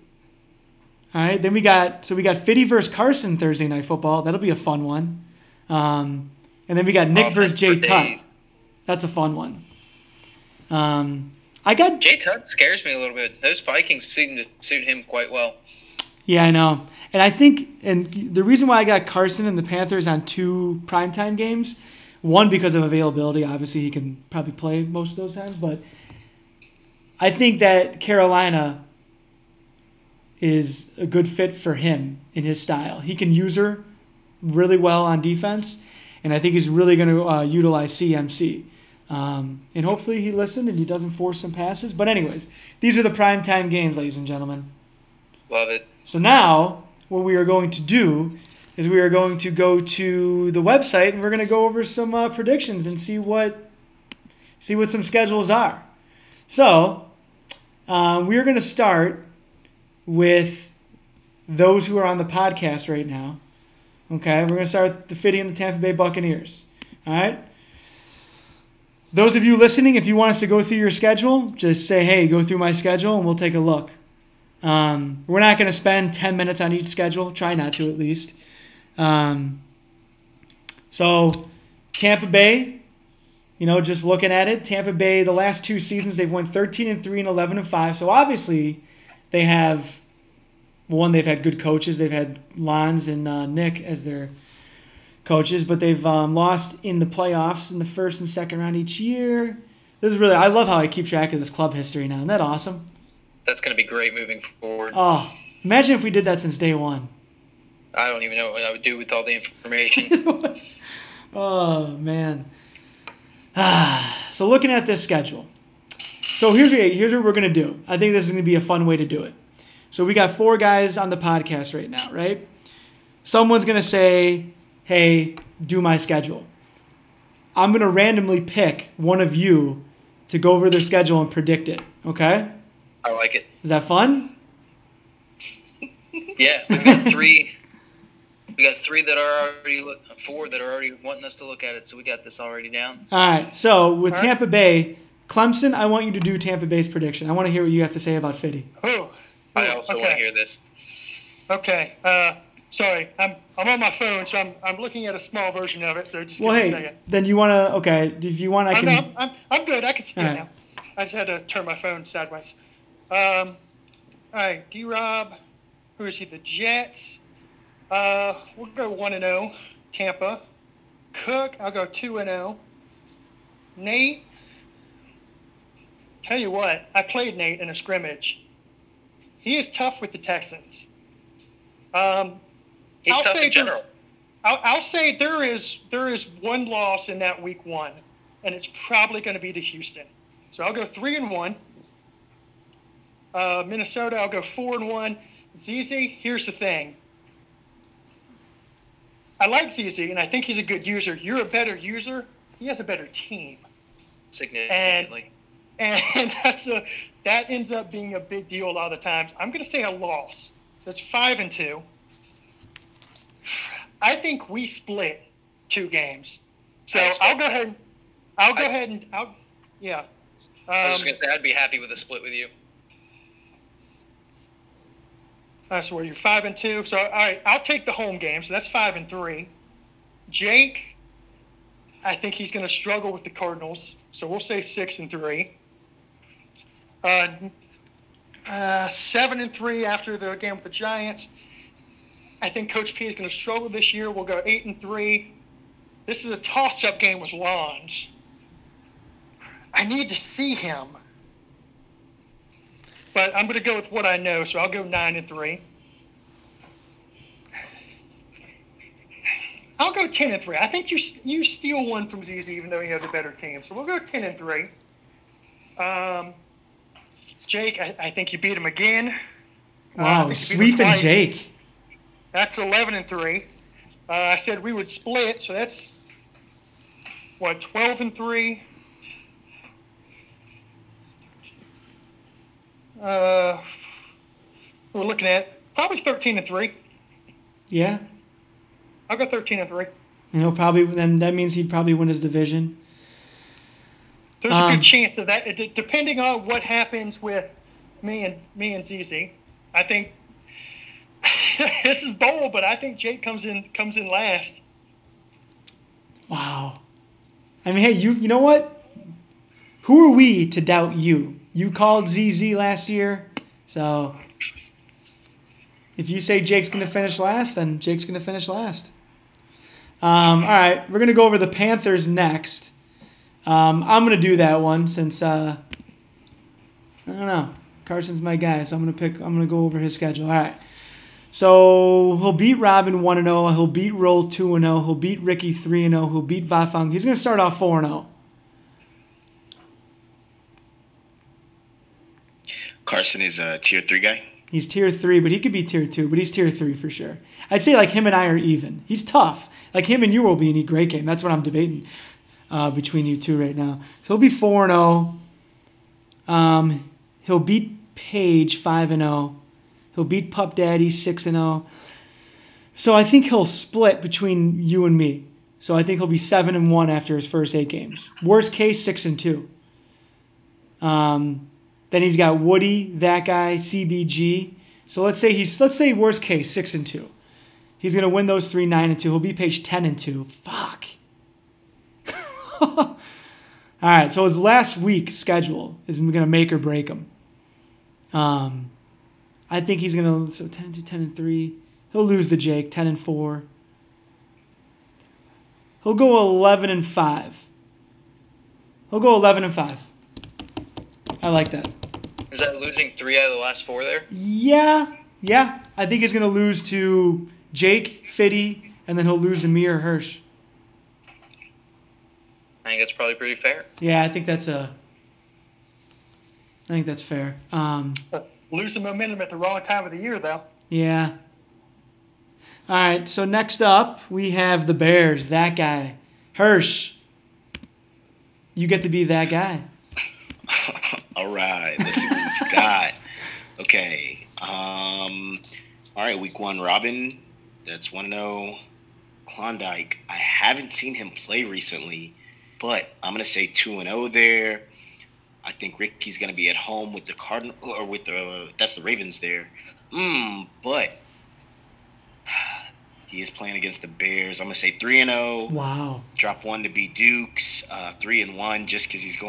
All right, then we got Fiddy versus Carson Thursday night football. That'll be a fun one. And then we got Nick versus Jay Tut. That's a fun one. Jay Tut scares me a little bit. Those Vikings seem to suit him quite well. Yeah, I know. And I think, and the reason why I got Carson and the Panthers on 2 primetime games, one because of availability. Obviously, he can probably play most of those times, but I think that Carolina is a good fit for him in his style. He can use her really well on defense, and I think he's really going to utilize CMC. And hopefully he listened and he doesn't force some passes. But anyways, these are the primetime games, ladies and gentlemen. Love it. So now what we are going to do is we are going to go to the website and we're going to go over some predictions and see what some schedules are. So we are going to start with those who are on the podcast right now. Okay, we're going to start with the Fiddy and the Tampa Bay Buccaneers. All right. Those of you listening, if you want us to go through your schedule, just say, hey, go through my schedule, and we'll take a look. We're not going to spend 10 minutes on each schedule. Try not to, at least. So Tampa Bay, just looking at it, Tampa Bay, the last 2 seasons, they've won 13-3 and 11-5. So obviously they have, they've had good coaches. They've had Lons and Nick as their coaches, but they've lost in the playoffs in the first and second round each year. This is really, I love how I keep track of this club history now. Isn't that awesome? That's going to be great moving forward. Oh, imagine if we did that since day one. I don't even know what I would do with all the information. Oh, man. So looking at this schedule. So here's what we're going to do. I think this is going to be a fun way to do it. So we got 4 guys on the podcast right now, right? Someone's going to say, hey, do my schedule. I'm going to randomly pick one of you to go over their schedule and predict it, okay? I like it. Is that fun? Yeah, we got 3. We got 3 that are already 4 that are already wanting us to look at it, so we got this already down. All right, so with Tampa Bay, Clemson, I want you to do Tampa Bay's prediction. I want to hear what you have to say about Fiddy. I also want to hear this. Okay. Sorry, I'm on my phone, so I'm looking at a small version of it. So just give me a second. Then you want to? Okay, if you want, I can. I'm good. I can see it now. I just had to turn my phone sideways. All right, D-Rob, who is he? The Jets. We'll go 1-0. Tampa. Cook, I'll go 2-0. Nate. Tell you what, I played Nate in a scrimmage. He is tough with the Texans. He's tough in general. I'll say there is one loss in that week 1, and it's probably going to be to Houston. So I'll go 3-1. Minnesota, I'll go 4-1. ZZ, here's the thing. I like ZZ, and I think he's a good user. You're a better user. He has a better team. Significantly. And that ends up being a big deal a lot of the times. I'm going to say a loss. So it's 5-2. I think we split 2 games. So I'll go ahead. I was just going to say I'd be happy with a split with you. So you're 5-2. So all right, I'll take the home game. So that's 5-3. Jake, I think he's going to struggle with the Cardinals. So we'll say 6-3. 7-3 after the game with the Giants. I think Coach P is going to struggle this year. We'll go 8-3. This is a toss-up game with Lons. I need to see him. But I'm going to go with what I know, so I'll go 9-3. I'll go 10-3. I think you steal one from ZZ, even though he has a better team. So we'll go 10-3. Jake, I think you beat him again. Wow, sweeping Jake. That's 11-3. I said we would split, so that's 12-3. 14-3. we're looking at probably 13-3. Yeah. I'll go 13-3. And he'll probably then that means he'd probably win his division. There's a good chance of that, depending on what happens with me and ZZ. I think this is bold, but I think Jake comes in last. Wow. I mean, hey, you know what? Who are we to doubt you? You called ZZ last year, so if you say Jake's going to finish last, then Jake's going to finish last. All right, we're going to go over the Panthers next. I'm going to do that one since I don't know. Carson's my guy, so I'm going to go over his schedule. All right. So he'll beat Robin 1-0. He'll beat Roll 2-0. He'll beat Ricky 3-0. He'll beat Vafang. He's going to start off 4-0. Carson is a tier 3 guy. He's tier 3, but he could be tier 2, but he's tier 3 for sure. I'd say like him and I are even. He's tough. Like him and you will be in a great game. That's what I'm debating between you two right now. So he'll be 4-0. He'll beat Page 5-0. He'll beat Pup Daddy 6-0. So I think he'll split between you and me. So I think he'll be 7-1 after his first 8 games. Worst case, 6-2. Then he's got Woody, that guy, CBG. So let's say worst case 6-2. He's gonna win those 3, 9-2. He'll be Page 10-2. Fuck. All right. So his last week's schedule is gonna make or break him. I think he's gonna 10-3. He'll lose to Jake 10-4. He'll go 11-5. He'll go 11-5. I like that. Is that losing 3 out of the last 4 there? Yeah. I think he's gonna lose to Jake, Fiddy, and then he'll lose to me or Hersh. I think that's probably pretty fair. Yeah, I think that's fair. Losing momentum at the wrong time of the year, though. Yeah. All right, so next up, we have the Bears, that guy. Hersh, you get to be that guy. All right, let's see what we've got. Okay. All right, week 1, Robin. That's 1-0. Klondike, I haven't seen him play recently, but I'm going to say 2-0 there. I think Ricky's going to be at home with the Cardinal or with that's the Ravens there. But he is playing against the Bears. I'm going to say 3-0. Wow. Drop 1 to beat Dukes. 3-1 just because he's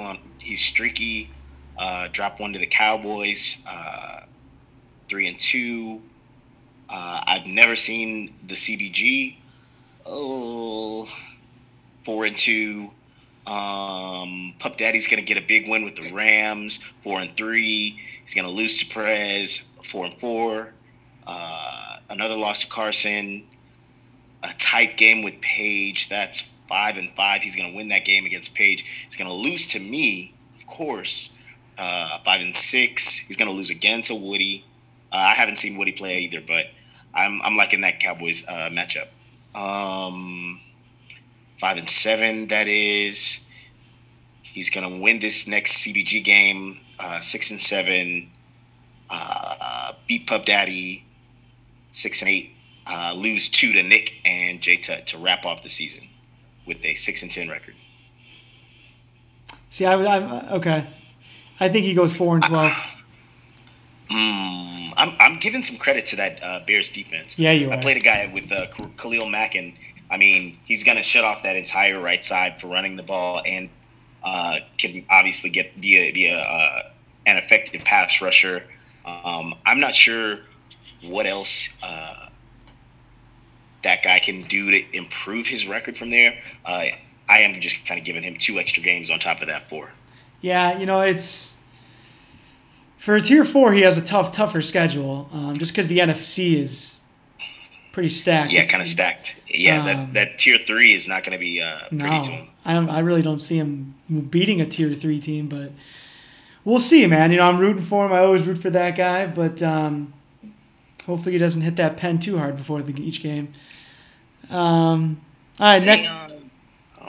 streaky. Drop 1 to the Cowboys. 3-2. I've never seen the CBG. 4-2. Pup Daddy's gonna get a big win with the Rams. 4-3. He's gonna lose to Prez. 4-4. Another loss to Carson. A tight game with Page. That's 5-5. He's gonna win that game against Page. He's gonna lose to me, of course. 5-6. He's gonna lose again to Woody. I haven't seen Woody play either, but I'm liking that Cowboys matchup. 5-7. That is. He's gonna win this next CBG game. 6-7. Beat Pup Daddy. 6-8. Lose 2 to Nick and J Tut to wrap off the season with a 6-10 record. See, I'm okay. I think he goes 4-12. I'm giving some credit to that Bears defense. Yeah, you are. I played a guy with Khalil Mack, and I mean, he's going to shut off that entire right side for running the ball, and can obviously be an effective pass rusher. I'm not sure what else that guy can do to improve his record from there. I am just kind of giving him 2 extra games on top of that 4. Yeah, it's for a tier 4, he has a tougher schedule, just because the NFC is pretty stacked. Yeah, kind of stacked. Yeah, that tier 3 is not going to be pretty to him. I really don't see him beating a tier 3 team, but we'll see, man. I'm rooting for him. I always root for that guy, but hopefully he doesn't hit that pen too hard before each game. All right,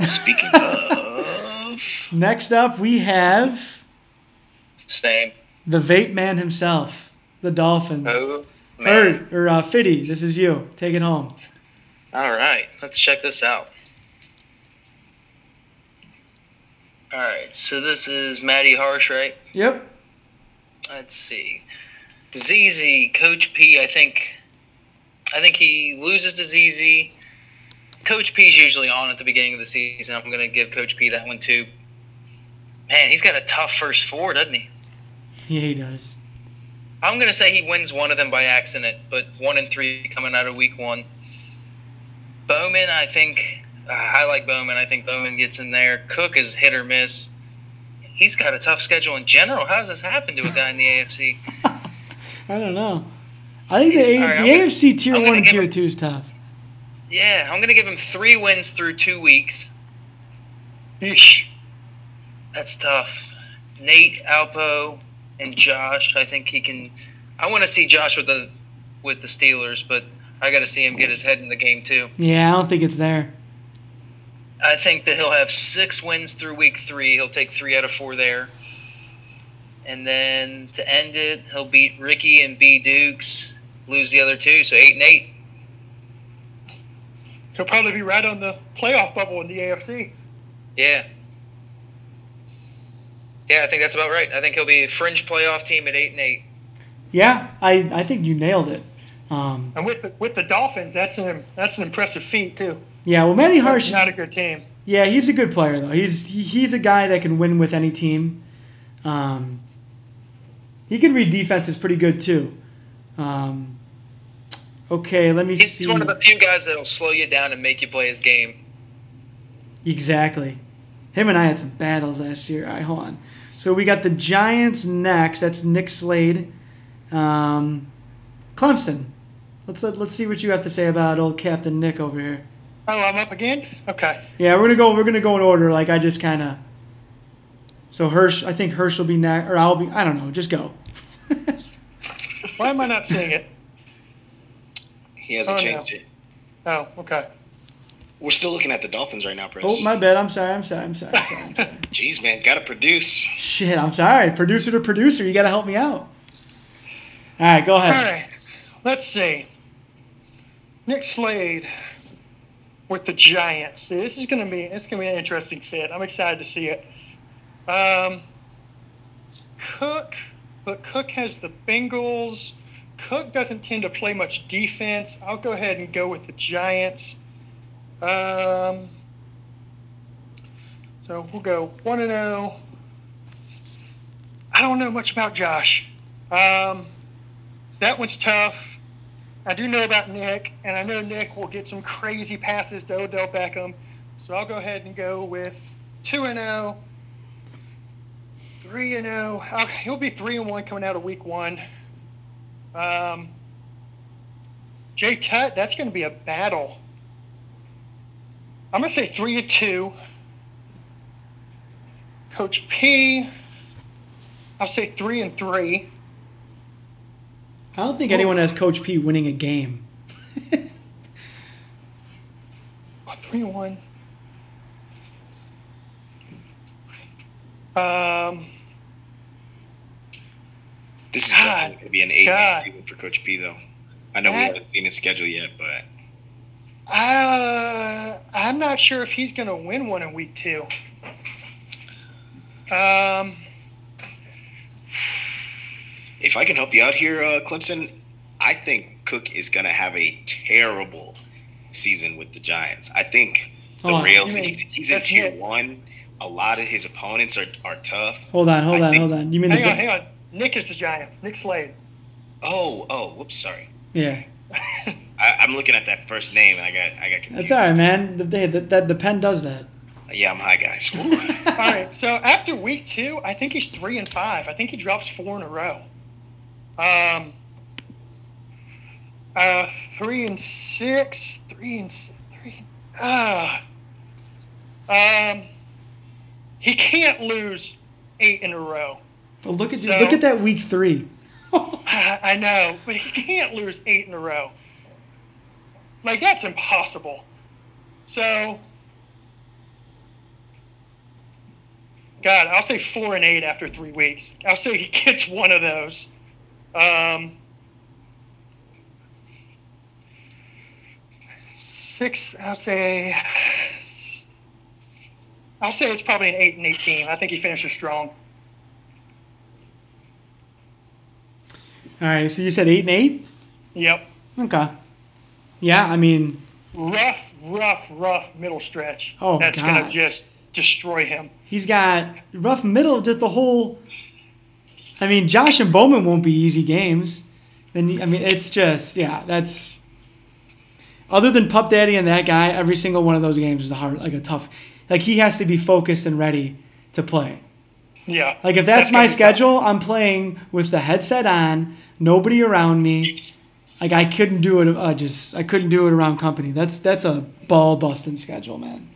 speaking of, next up we have Same. the Vape Man himself, The Dolphins. Oh, man. Fiddy, this is you. Take it home. All right. Let's check this out. All right. So this is Matty Harsh, right? Yep. Let's see. ZZ, Coach P, I think he loses to ZZ. Coach P's usually on at the beginning of the season. I'm going to give Coach P that one too. Man, he's got a tough first four, doesn't he? Yeah, he does. I'm going to say he wins one of them by accident, but 1-3 coming out of week 1. Bowman, I like Bowman. I think Bowman gets in there. Cook is hit or miss. He's got a tough schedule in general. How does this happen to a guy in the AFC? I don't know. I think the AFC Tier 1 and Tier 2 is tough. Yeah, I'm going to give him 3 wins through 2 weeks. Ish. That's tough. Nate, Alpo, and Josh, I think he can. I want to see Josh with the Steelers, but I got to see him get his head in the game too. Yeah, I don't think it's there. I think that he'll have 6 wins through week 3. He'll take 3 out of 4 there. And then to end it, he'll beat Ricky and B. Dukes, lose the other 2, so 8-8. He'll probably be right on the playoff bubble in the AFC. Yeah. Yeah, I think that's about right. I think he'll be a fringe playoff team at 8-8. Yeah, I think you nailed it. And with the Dolphins, that's an impressive feat too. Yeah, well, Matty Harsh is not a good team. Yeah, he's a good player though. He's a guy that can win with any team. He can read defenses pretty good too. Okay, let me see. He's one of the few guys that'll slow you down and make you play his game. Exactly. Him and I had some battles last year. All right, hold on. So we got the Giants next. That's Nick Slade. Clemson. Let's see what you have to say about old Captain Nick over here. Oh, I'm up again? Okay. Yeah, we're gonna go in order. Like I just kind of. So Hersh, I think Hersh will be next, or I'll be. I don't know. Just go. Why am I not seeing it? He hasn't changed it. Oh, okay. We're still looking at the Dolphins right now, Prez. Oh, my bad. I'm sorry. Jeez, man, gotta produce. Shit, I'm sorry. Producer to producer, you gotta help me out. All right, go ahead. All right, let's see. Nick Slade with the Giants. See, this is gonna be an interesting fit. I'm excited to see it. Cook has the Bengals. Cook doesn't tend to play much defense. I'll go ahead and go with the Giants. So we'll go 1-0. I don't know much about Josh. So that one's tough. I do know about Nick, and I know Nick will get some crazy passes to Odell Beckham. So I'll go ahead and go with 2-0. 3-0. He'll be 3-1 coming out of week 1. Jay Tutt, that's going to be a battle. I'm going to say 3-2. Coach P, I'll say 3-3. I don't think anyone has Coach P winning a game. 3-1. This is definitely going to be an 8-8 season for Coach P, though. I know we haven't seen his schedule yet, but I'm not sure if he's going to win one in week 2. If I can help you out here, Clemson, I think Cook is going to have a terrible season with the Giants. I think the Rails, he's in Tier 1. A lot of his opponents are tough. Hold on. You mean hang on. Nick is the Giants. Nick Slade. Oh, whoops, sorry. Yeah. I'm looking at that first name, and I got confused. That's all right, man. The pen does that. Yeah, I'm high, guys. All right, so after week 2, I think he's 3-5. I think he drops 4 in a row. 3-6, 3. He can't lose 8 in a row. Well, look at that week 3. I know, but he can't lose 8 in a row. Like, that's impossible. So, God, I'll say 4-8 after 3 weeks. I'll say he gets one of those. Six. I'll say it's probably an 8-8 team. I think he finishes strong. All right, so you said 8-8? Yep. Okay. Yeah, I mean, rough middle stretch. Oh, that's God. gonna just destroy him. he's got rough middle, just the whole. I mean, Josh and Bowman won't be easy games. And I mean, it's just, yeah, that's. Other than Pup Daddy and that guy, every single one of those games is a tough. Like, he has to be focused and ready to play. Yeah. Like, if that's my gonna be schedule, I'm playing with the headset on, nobody around me. Like, I couldn't do it. I couldn't do it around company. That's a ball busting schedule, man.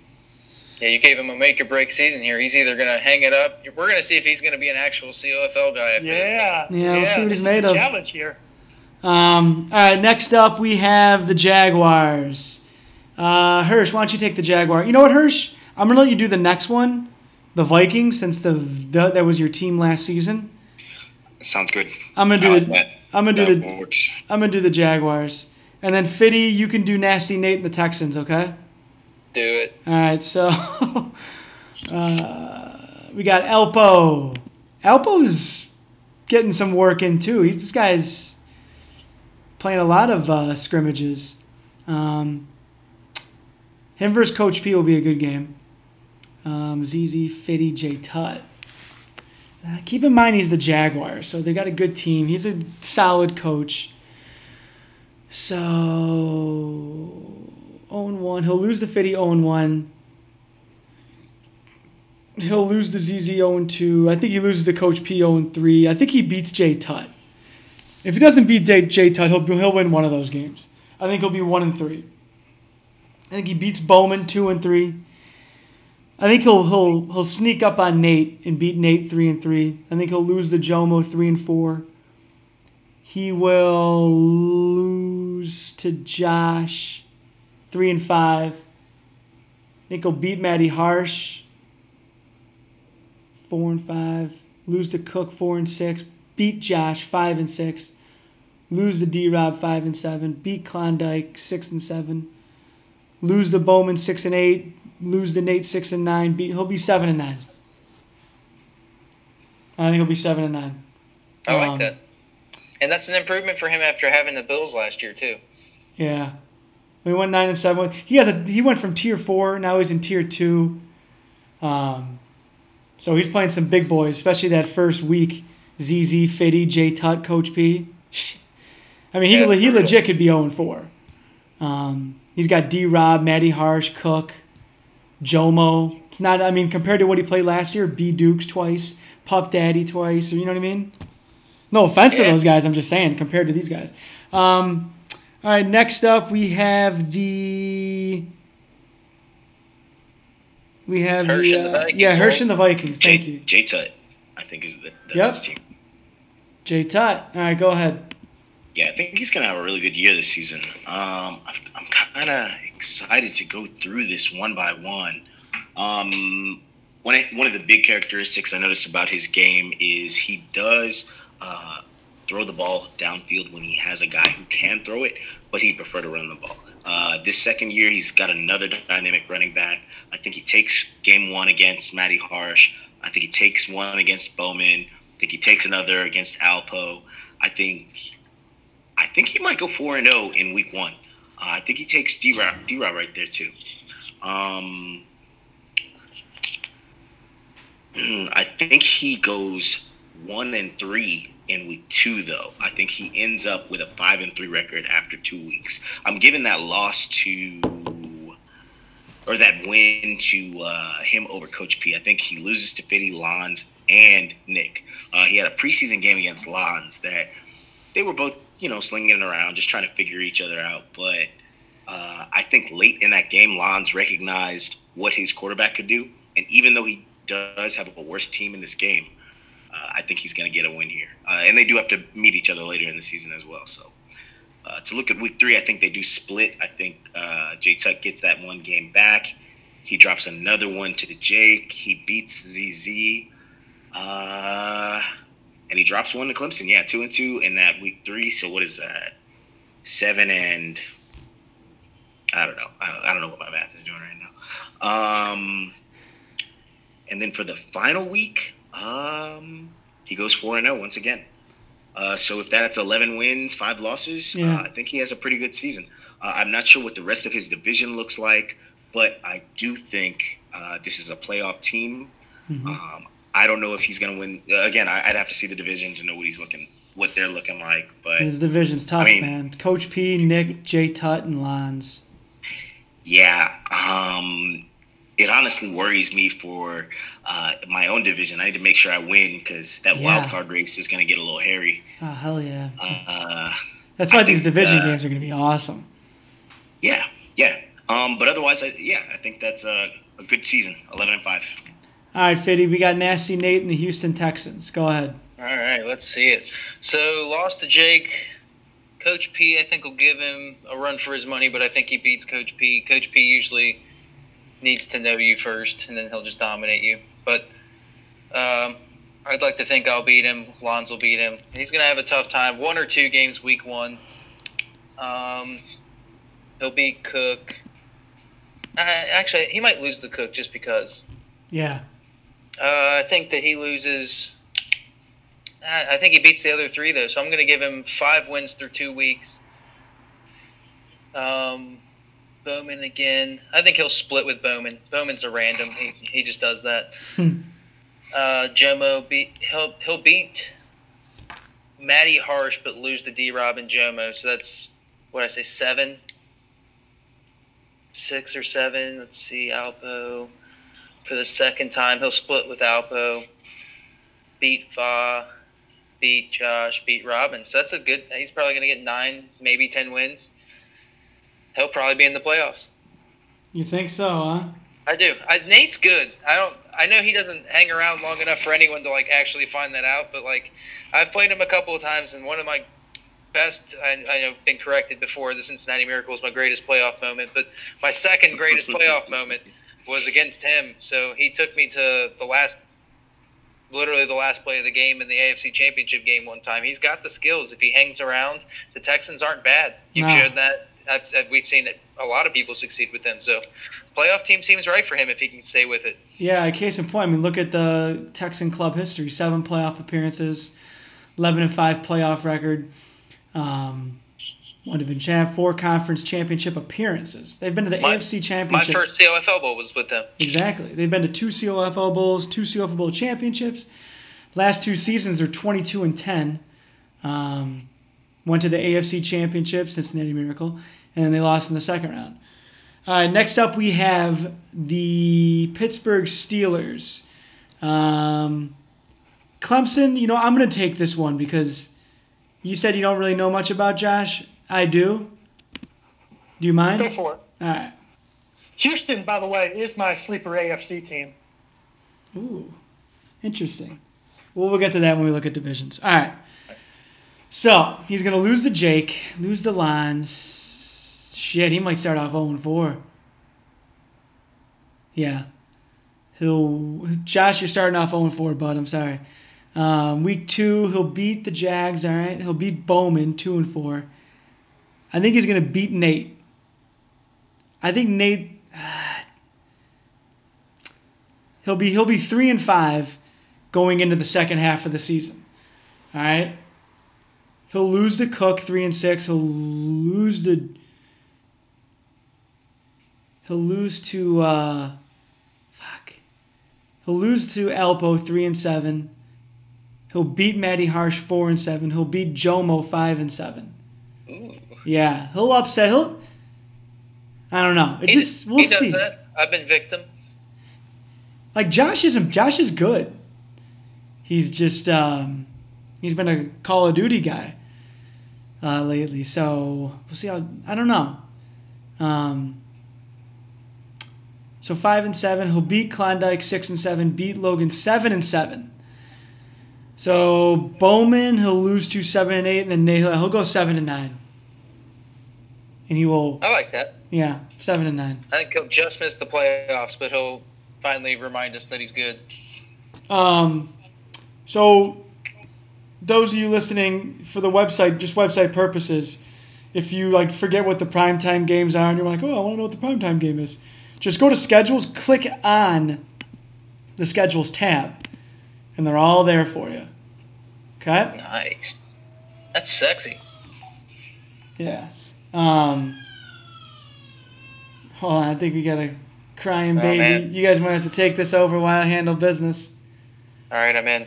Yeah, you gave him a make or break season here. He's either going to hang it up. We're going to see if he's going to be an actual COFL guy after this. Yeah, we'll see what he's made of. Challenge here. All right, next up we have the Jaguars. Hersh, why don't you take the Jaguar? You know what, Hersh? I'm gonna let you do the next one, the Vikings, since that was your team last season. Sounds good. I'm gonna do the Jaguars, and then Fiddy, you can do Nasty Nate and the Texans, okay? Do it. All right, so we got Elpo. Elpo's getting some work in too. This guy's playing a lot of scrimmages. Him versus Coach P will be a good game. ZZ, Fiddy, J Tut. Keep in mind he's the Jaguars, so they got a good team. He's a solid coach. So 0-1. He'll lose to Fiddy 0-1. He'll lose to ZZ 0-2. I think he loses to Coach P 0-3. I think he beats J Tut. If he doesn't beat J Tut, he'll win one of those games. I think he'll be 1-3. I think he beats Bowman 2-3. I think he'll sneak up on Nate and beat Nate 3-3. I think he'll lose to Jomo 3-4. He will lose to Josh 3-5. I think he'll beat Matty Harsh 4-5. Lose to Cook 4-6. Beat Josh 5-6. Lose to D-Rob 5-7. Beat Klondike 6-7. Lose to Bowman 6-8. Lose to Nate 6-9. He'll be 7-9. I think he'll be 7-9. I like that, and that's an improvement for him after having the Bills last year too. Yeah, we went 9-7. He went from tier 4. Now he's in tier 2. So he's playing some big boys, especially that first week. ZZ, Fiddy, J Tut, Coach P. I mean, he legit could be 0-4. He's got D-Rob, Matty Harsh, Cook, Jomo. It's not. I mean, compared to what he played last year, B Dukes twice, Puff Daddy twice. You know what I mean? No offense to those guys. I'm just saying compared to these guys. All right. Next up, we have Hersh and the Vikings. Yeah, Hersh and the Vikings. Thank you. J Tut, I think that's his team. J Tut. All right, go ahead. Yeah, I think he's gonna have a really good year this season. I'm kind of excited to go through this one by one. One of the big characteristics I noticed about his game is he does throw the ball downfield when he has a guy who can throw it, but he'd prefer to run the ball. This second year, he's got another dynamic running back. I think he takes game one against Matty Harsh. I think he takes one against Bowman. I think he takes another against Alpo. I think he might go 4-0 in week one. I think he takes D-Rob right there too. I think he goes 1-3 in week two, though. I think he ends up with a 5-3 record after 2 weeks. I'm giving that that win to him over Coach P. I think he loses to Fiddy, Lons, and Nick. He had a preseason game against Lons that they were both, slinging it around, just trying to figure each other out. But I think late in that game, Lons recognized what his quarterback could do. And even though he does have a worse team in this game, I think he's going to get a win here. And they do have to meet each other later in the season as well. So to look at week 3, I think they do split. I think J Tut gets that one game back. He drops another one to Jake. He beats ZZ. and he drops one to Clemson. Yeah, 2-2 in that week 3. So what is that? 7 and I don't know. I don't know what my math is doing right now. And then for the final week, he goes 4-0 once again. So if that's 11 wins, 5 losses, I think he has a pretty good season. I'm not sure what the rest of his division looks like, but I do think this is a playoff team. Mm-hmm. I don't know if he's going to win. Again, I'd have to see the division to know what they're looking like. But his division's tough, man. Coach P, Nick, Jay Tutt, and Lons. Yeah. It honestly worries me for my own division. I need to make sure I win because that wild card race is going to get a little hairy. Oh, hell yeah. That's why these division games are going to be awesome. Yeah. But otherwise, I think that's a good season, 11-5. All right, Fiddy, we got Nasty Nate and the Houston Texans. Go ahead. All right, let's see it. So, lost to Jake. Coach P, I think, will give him a run for his money, but I think he beats Coach P. Coach P usually needs to know you first, and then he'll just dominate you. But I'd like to think I'll beat him. Lons will beat him. He's going to have a tough time. 1 or 2 games week 1. He'll beat Cook. Actually, he might lose the Cook just because. Yeah. I think that he loses. I think he beats the other 3, though, so I'm going to give him 5 wins through 2 weeks. Bowman again. I think he'll split with Bowman. Bowman's a random. He just does that. Jomo he'll beat Matty Harsh, but lose to D-Rob and Jomo. So that's what I say 6 or 7. Let's see, Alpo. For the second time, he'll split with Alpo. Beat Fa. Beat Josh. Beat Robin. So that's a good. He's probably going to get 9, maybe 10 wins. He'll probably be in the playoffs. You think so, huh? I do. Nate's good. I know he doesn't hang around long enough for anyone to actually find that out. But I've played him a couple of times, and one of my best. I know been corrected before. The Cincinnati Miracle was my greatest playoff moment, but my second greatest playoff moment was against him. So he took me to literally the last play of the game in the AFC Championship game one time. He's got the skills. If he hangs around, the Texans aren't bad. You've showed that. We've seen a lot of people succeed with him. So playoff team seems right for him if he can stay with it. Yeah, case in point, look at the Texan club history. 7 playoff appearances, 11-5 playoff record, 1 division champ, 4 conference championship appearances. They've been to the AFC Championship. My first COFL Bowl was with them. Exactly. They've been to 2 COFL Bowls, 2 COFL Bowl championships. Last 2 seasons, they're 22-10. Went to the AFC Championship, Cincinnati Miracle, and then they lost in the second round. All right, next up we have the Pittsburgh Steelers. Clemson, I'm going to take this one because you said you don't really know much about Josh. I do. Do you mind? Go for it. All right. Houston, by the way, is my sleeper AFC team. Ooh, interesting. Well, we'll get to that when we look at divisions. All right. So, he's going to lose to Jake, lose the Lons. Shit, he might start off 0-4. Yeah. Josh, you're starting off 0-4, bud. I'm sorry. Week 2, he'll beat the Jags, all right? He'll beat Bowman, 2-4. I think he's going to beat Nate. I think Nate... he'll be 3-5 going into the second half of the season. All right? He'll lose to Cook, 3-6. He'll lose to He'll lose to Alpo, 3-7. He'll beat Matty Harsh, 4-7. He'll beat Jomo, 5-7. Ooh. Yeah, he'll upset. I don't know. We'll see. Does that. I've been victim. Josh is good. He's just he's been a Call of Duty guy lately. So we'll see how. I don't know. So 5-7. He'll beat Klondike, 6-7. Beat Logan, 7-7. So Bowman, he'll lose to 7-8, and then he'll go 7-9. And he will. I like that. Yeah, 7-9. I think he'll just miss the playoffs, but he'll finally remind us that he's good. So those of you listening for the website, just website purposes, if you like forget what the primetime games are and you're like, oh, I want to know what the primetime game is, just go to schedules, click on the schedules tab, and they're all there for you. Okay? Nice. That's sexy. Yeah. Hold on, I think we got a crying baby. Man. You guys might have to take this over while I handle business. All right, I'm in.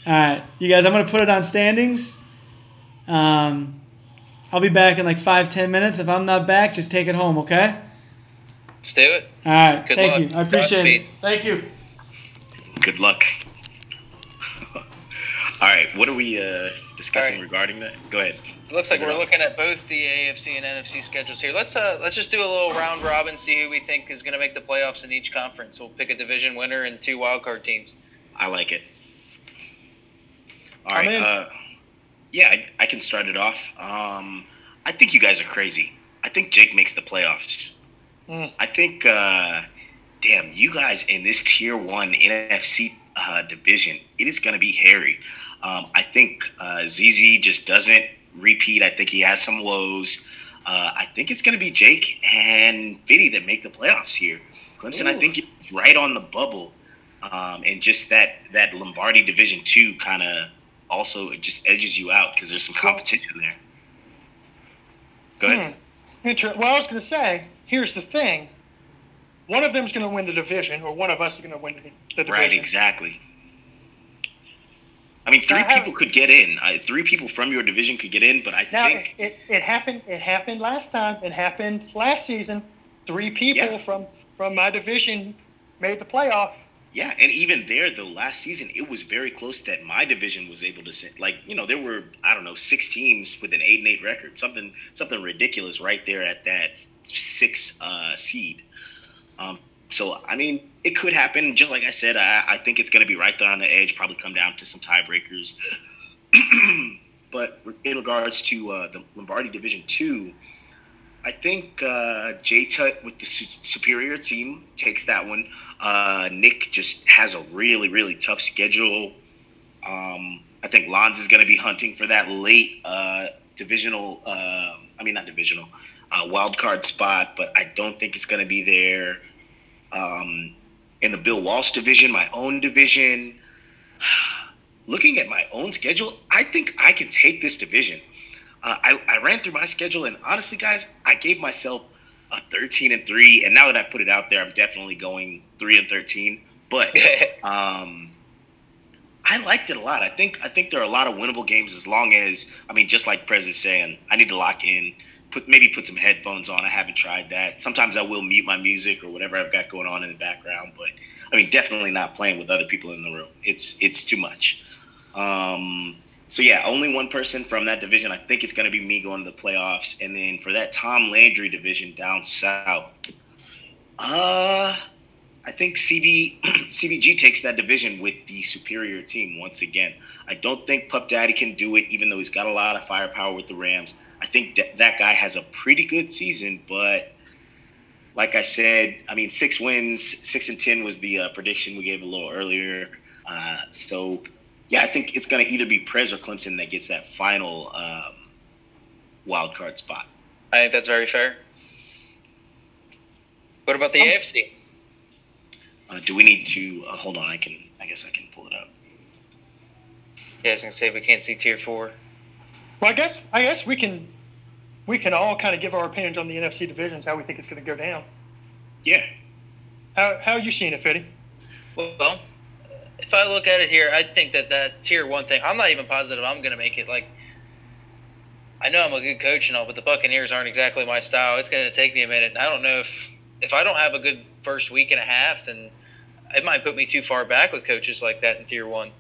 All right, you guys, I'm going to put it on standings. I'll be back in like 5-10 minutes. If I'm not back, just take it home, okay? Let's do it. All right, Good thank luck. you. I appreciate it. Godspeed. Thank you. Good luck. All right, what are we discussing regarding that? Go ahead. It looks like we're looking at both the AFC and NFC schedules here. Let's just do a little round robin, see who we think is going to make the playoffs in each conference. We'll pick a division winner and 2 wildcard teams. I like it. All right. Yeah, I can start it off. I think you guys are crazy. I think Jake makes the playoffs. I think, damn, you guys in this Tier 1 NFC division, it is going to be hairy. I think ZZ just doesn't repeat. I think he has some lows. I think it's going to be Jake and Fiddy that make the playoffs here. Clemson, I think, is right on the bubble. And just that Lombardi Division 2 kind of also just edges you out because there's some competition there. Go ahead. Well, I was going to say, here's the thing. One of them is going to win the division, or one of us is going to win the division. Right, exactly. I mean, 3 people could get in. 3 people from your division could get in, but I think it happened. It happened last time. It happened last season. 3 people from my division made the playoff. Yeah, and even there, though, last season, it was very close that my division was able to send. Like, there were, 6 teams with an 8-8 record. Something ridiculous right there at that 6 seed. So, I mean, it could happen. Just like I said, I think it's going to be right there on the edge, probably come down to some tiebreakers. But in regards to the Lombardi Division 2, I think J Tut with the superior team takes that one. Nick just has a really, really tough schedule. I think Lons is going to be hunting for that late wild card spot, but I don't think it's going to be there. In the Bill Walsh division, my own division, looking at my own schedule, I think I can take this division. I ran through my schedule, and honestly, guys, I gave myself a 13-3, and now that I put it out there, I'm definitely going 3-13. But I liked it a lot. I think there are a lot of winnable games as long as, just like Prez is saying, I need to lock in, put some headphones on. I haven't tried that. Sometimes I will mute my music or whatever I've got going on in the background, but definitely not playing with other people in the room. It's too much. So yeah, only one person from that division. I think it's going to be me going to the playoffs. And then for that Tom Landry division down south, I think CBG takes that division with the superior team once again. I don't think Pup Daddy can do it, even though he's got a lot of firepower with the Rams. I think that guy has a pretty good season, but like I said, 6 wins, 6-10 was the prediction we gave a little earlier. So yeah, I think it's going to either be Prez or Clemson that gets that final wild card spot. I think that's very fair. What about the AFC? Do we need to hold on? I guess I can pull it up. Yeah, I was going to say we can't see Tier 4. Well, I guess we can all kind of give our opinions on the NFC divisions, how we think it's going to go down. Yeah. How are you seeing it, Fiddy? Well, if I look at it here, I think that Tier 1 thing, I'm not even positive I'm going to make it. Like, I know I'm a good coach and all, but the Buccaneers aren't exactly my style. It's going to take me a minute. And I don't know if I don't have a good first week and a half, then it might put me too far back with coaches like that in Tier 1.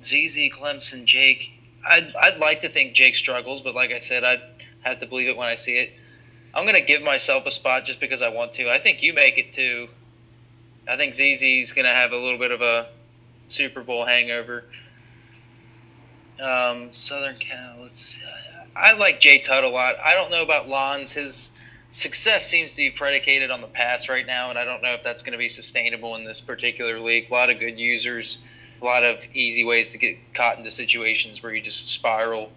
ZZ, Clemson, Jake. I'd like to think Jake struggles, but like I said, I'd have to believe it when I see it. I'm going to give myself a spot just because I want to. I think you make it too. I think ZZ's going to have a little bit of a Super Bowl hangover. Southern Cal, let's see. I like J Tut a lot. I don't know about Lons. His success seems to be predicated on the pass right now, and I don't know if that's going to be sustainable in this particular league. A lot of good users. a lot of easy ways to get caught into situations where you just spiral.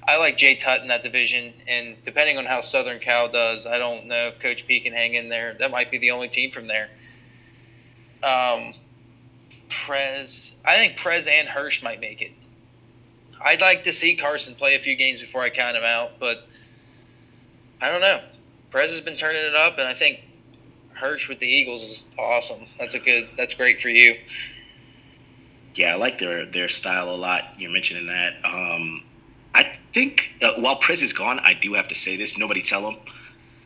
I like Jay Tutt in that division, and depending on how Southern Cal does, I don't know if Coach P can hang in there. That might be the only team from there. Prez, I think Prez and Hersh might make it. I'd like to see Carson play a few games before I count him out, but I don't know. Prez has been turning it up, and I think Hersh with the Eagles is awesome. That's great for you. Yeah, I like their style a lot. You're mentioning that. I think while Prez is gone, I do have to say this. Nobody tell him.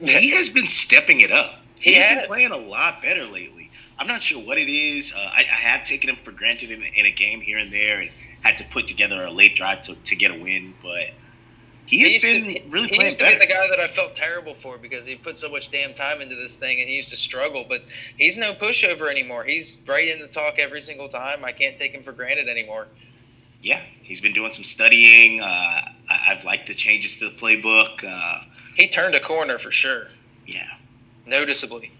He has been stepping it up. He's been playing a lot better lately. I'm not sure what it is. I have taken him for granted in a game here and there and had to put together a late drive to get a win, but he has been really playing better. He used to be the guy that I felt terrible for because he put so much damn time into this thing and he used to struggle, but he's no pushover anymore. He's right in the talk every single time. I can't take him for granted anymore. Yeah, he's been doing some studying. I've liked the changes to the playbook. He turned a corner for sure. Yeah. Noticeably.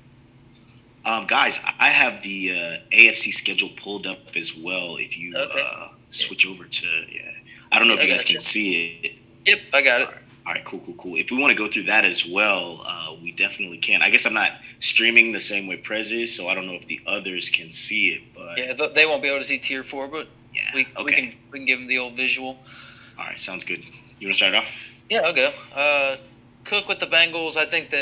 Guys, I have the AFC schedule pulled up as well. If you switch over to, I don't know if you guys can see it. Yep, I got it. All right, cool. If we want to go through that as well, we definitely can. I guess I'm not streaming the same way Prez is, so I don't know if the others can see it. But yeah, they won't be able to see Tier 4, but we can give them the old visual. All right, sounds good. You want to start off? Yeah, I'll go. Cook with the Bengals, I think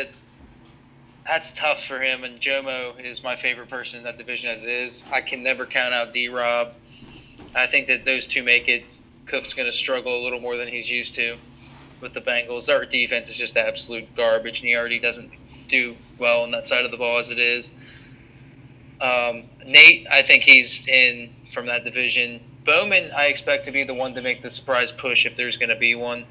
that's tough for him, and Jomo is my favorite person in that division as it is. I can never count out D-Rob. I think that those two make it. Cook's going to struggle a little more than he's used to with the Bengals. Their defense is just absolute garbage, and he already doesn't do well on that side of the ball as it is. Nate, I think he's in from that division. Bowman, I expect to be the one to make the surprise push if there's going to be one.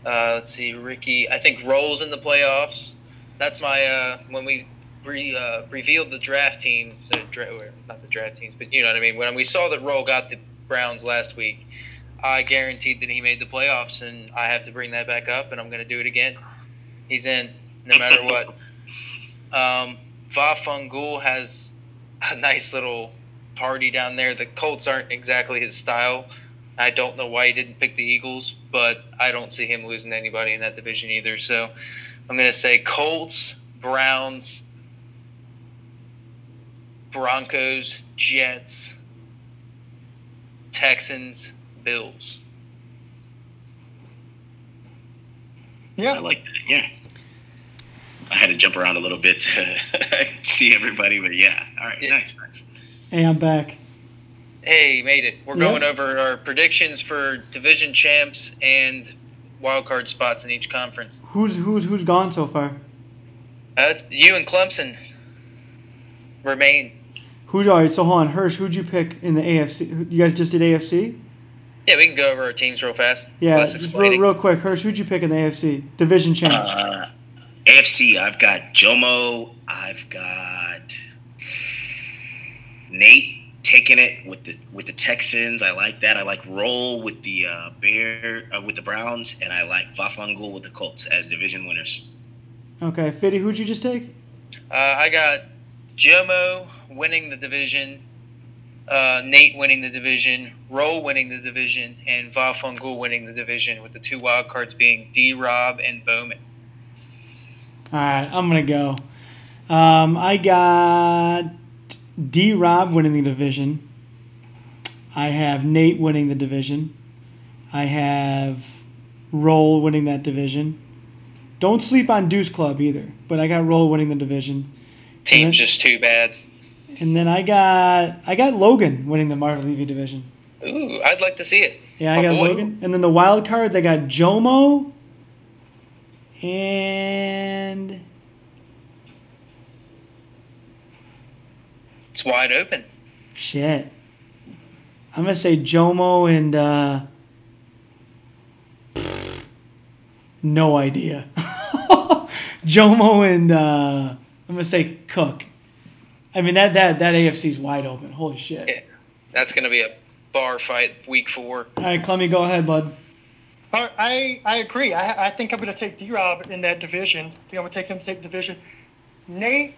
Let's see, Ricky. I think Roll's in the playoffs. That's my when we revealed the draft team, not the draft teams, but you know what I mean. When we saw that Roll got the Browns last week, I guaranteed that he made the playoffs, and I have to bring that back up, and I'm going to do it again. He's in, no matter what. Vafungul has a nice little party down there. The Colts aren't exactly his style. I don't know why he didn't pick the Eagles, but I don't see him losing to anybody in that division either. So I'm going to say Colts, Browns, Broncos, Jets, Texans, Bills. Yeah. I like that. Yeah. I had to jump around a little bit to see everybody, but yeah. All right, yeah. Nice. Hey, I'm back. Hey, made it. We're going over our predictions for division champs and wild card spots in each conference. Who's gone so far? It's you and Clemson remain. All right, so hold on. Hersh, who'd you pick in the AFC? You guys just did AFC? Yeah, we can go over our teams real fast. Yeah, just real quick. Hersh, who'd you pick in the AFC? Division champs. AFC, I've got Jomo. I've got Nate taking it with the Texans. I like that. I like Roll with the with the Browns, and I like Vafungul with the Colts as division winners. Okay, Fiddy, who'd you just take? I got Jomo winning the division, Nate winning the division, Roll winning the division, and Vafungul winning the division, with the two wild cards being D-Rob and Bowman. All right, I'm going to go. I got D-Rob winning the division. I have Nate winning the division. I have Roll winning that division. Don't sleep on Deuce Club either, but I got Roll winning the division. Team's just too bad. And then I got Logan winning the Marv Levy division. Ooh, I'd like to see it. Yeah, I got Logan. And then the wild cards, I got Jomo and it's wide open. Shit. I'm going to say Jomo and no idea. Jomo and I'm going to say Cook. I mean, that AFC's wide open. Holy shit. Yeah, that's going to be a bar fight week 4. All right, Clemmy, go ahead, bud. I agree. I think I'm going to take D-Rob in that division. I think I'm going to take him to take division. Nate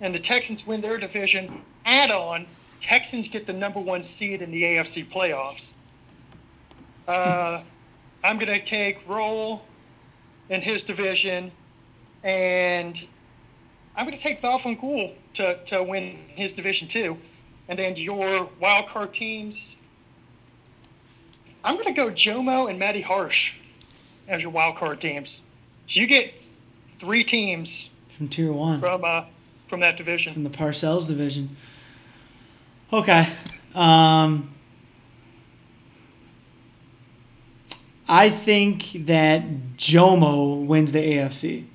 and the Texans win their division. Add on, Texans get the number 1 seed in the AFC playoffs. I'm going to take Roll in his division, and I'm going to take Valfangul to win his division too. And then your wild card teams, I'm going to go Jomo and Matty Harsh as your wild card teams. So you get 3 teams from Tier 1 from that division, from the Parcells division. Okay. I think that Jomo wins the AFC.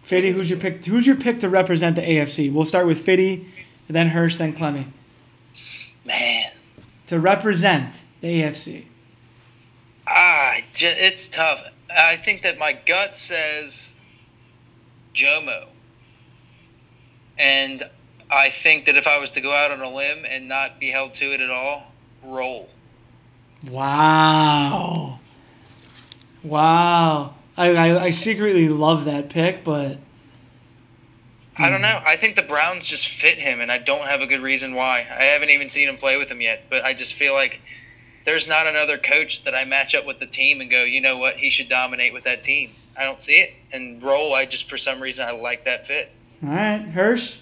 Fiddy, who's your pick? Who's your pick to represent the AFC? We'll start with Fiddy, then Hersh, then Clemmy. Man, to represent the AFC. It's tough. I think that my gut says Jomo, and I think that if I was to go out on a limb and not be held to it at all, Roll. Wow. I secretly love that pick, but I don't know. I think the Browns just fit him, and I don't have a good reason why. I haven't even seen him play with him yet, but I just feel like there's not another coach that I match up with the team and go, you know what, he should dominate with that team. I don't see it. And Roll, for some reason, I like that fit. All right. Hersh?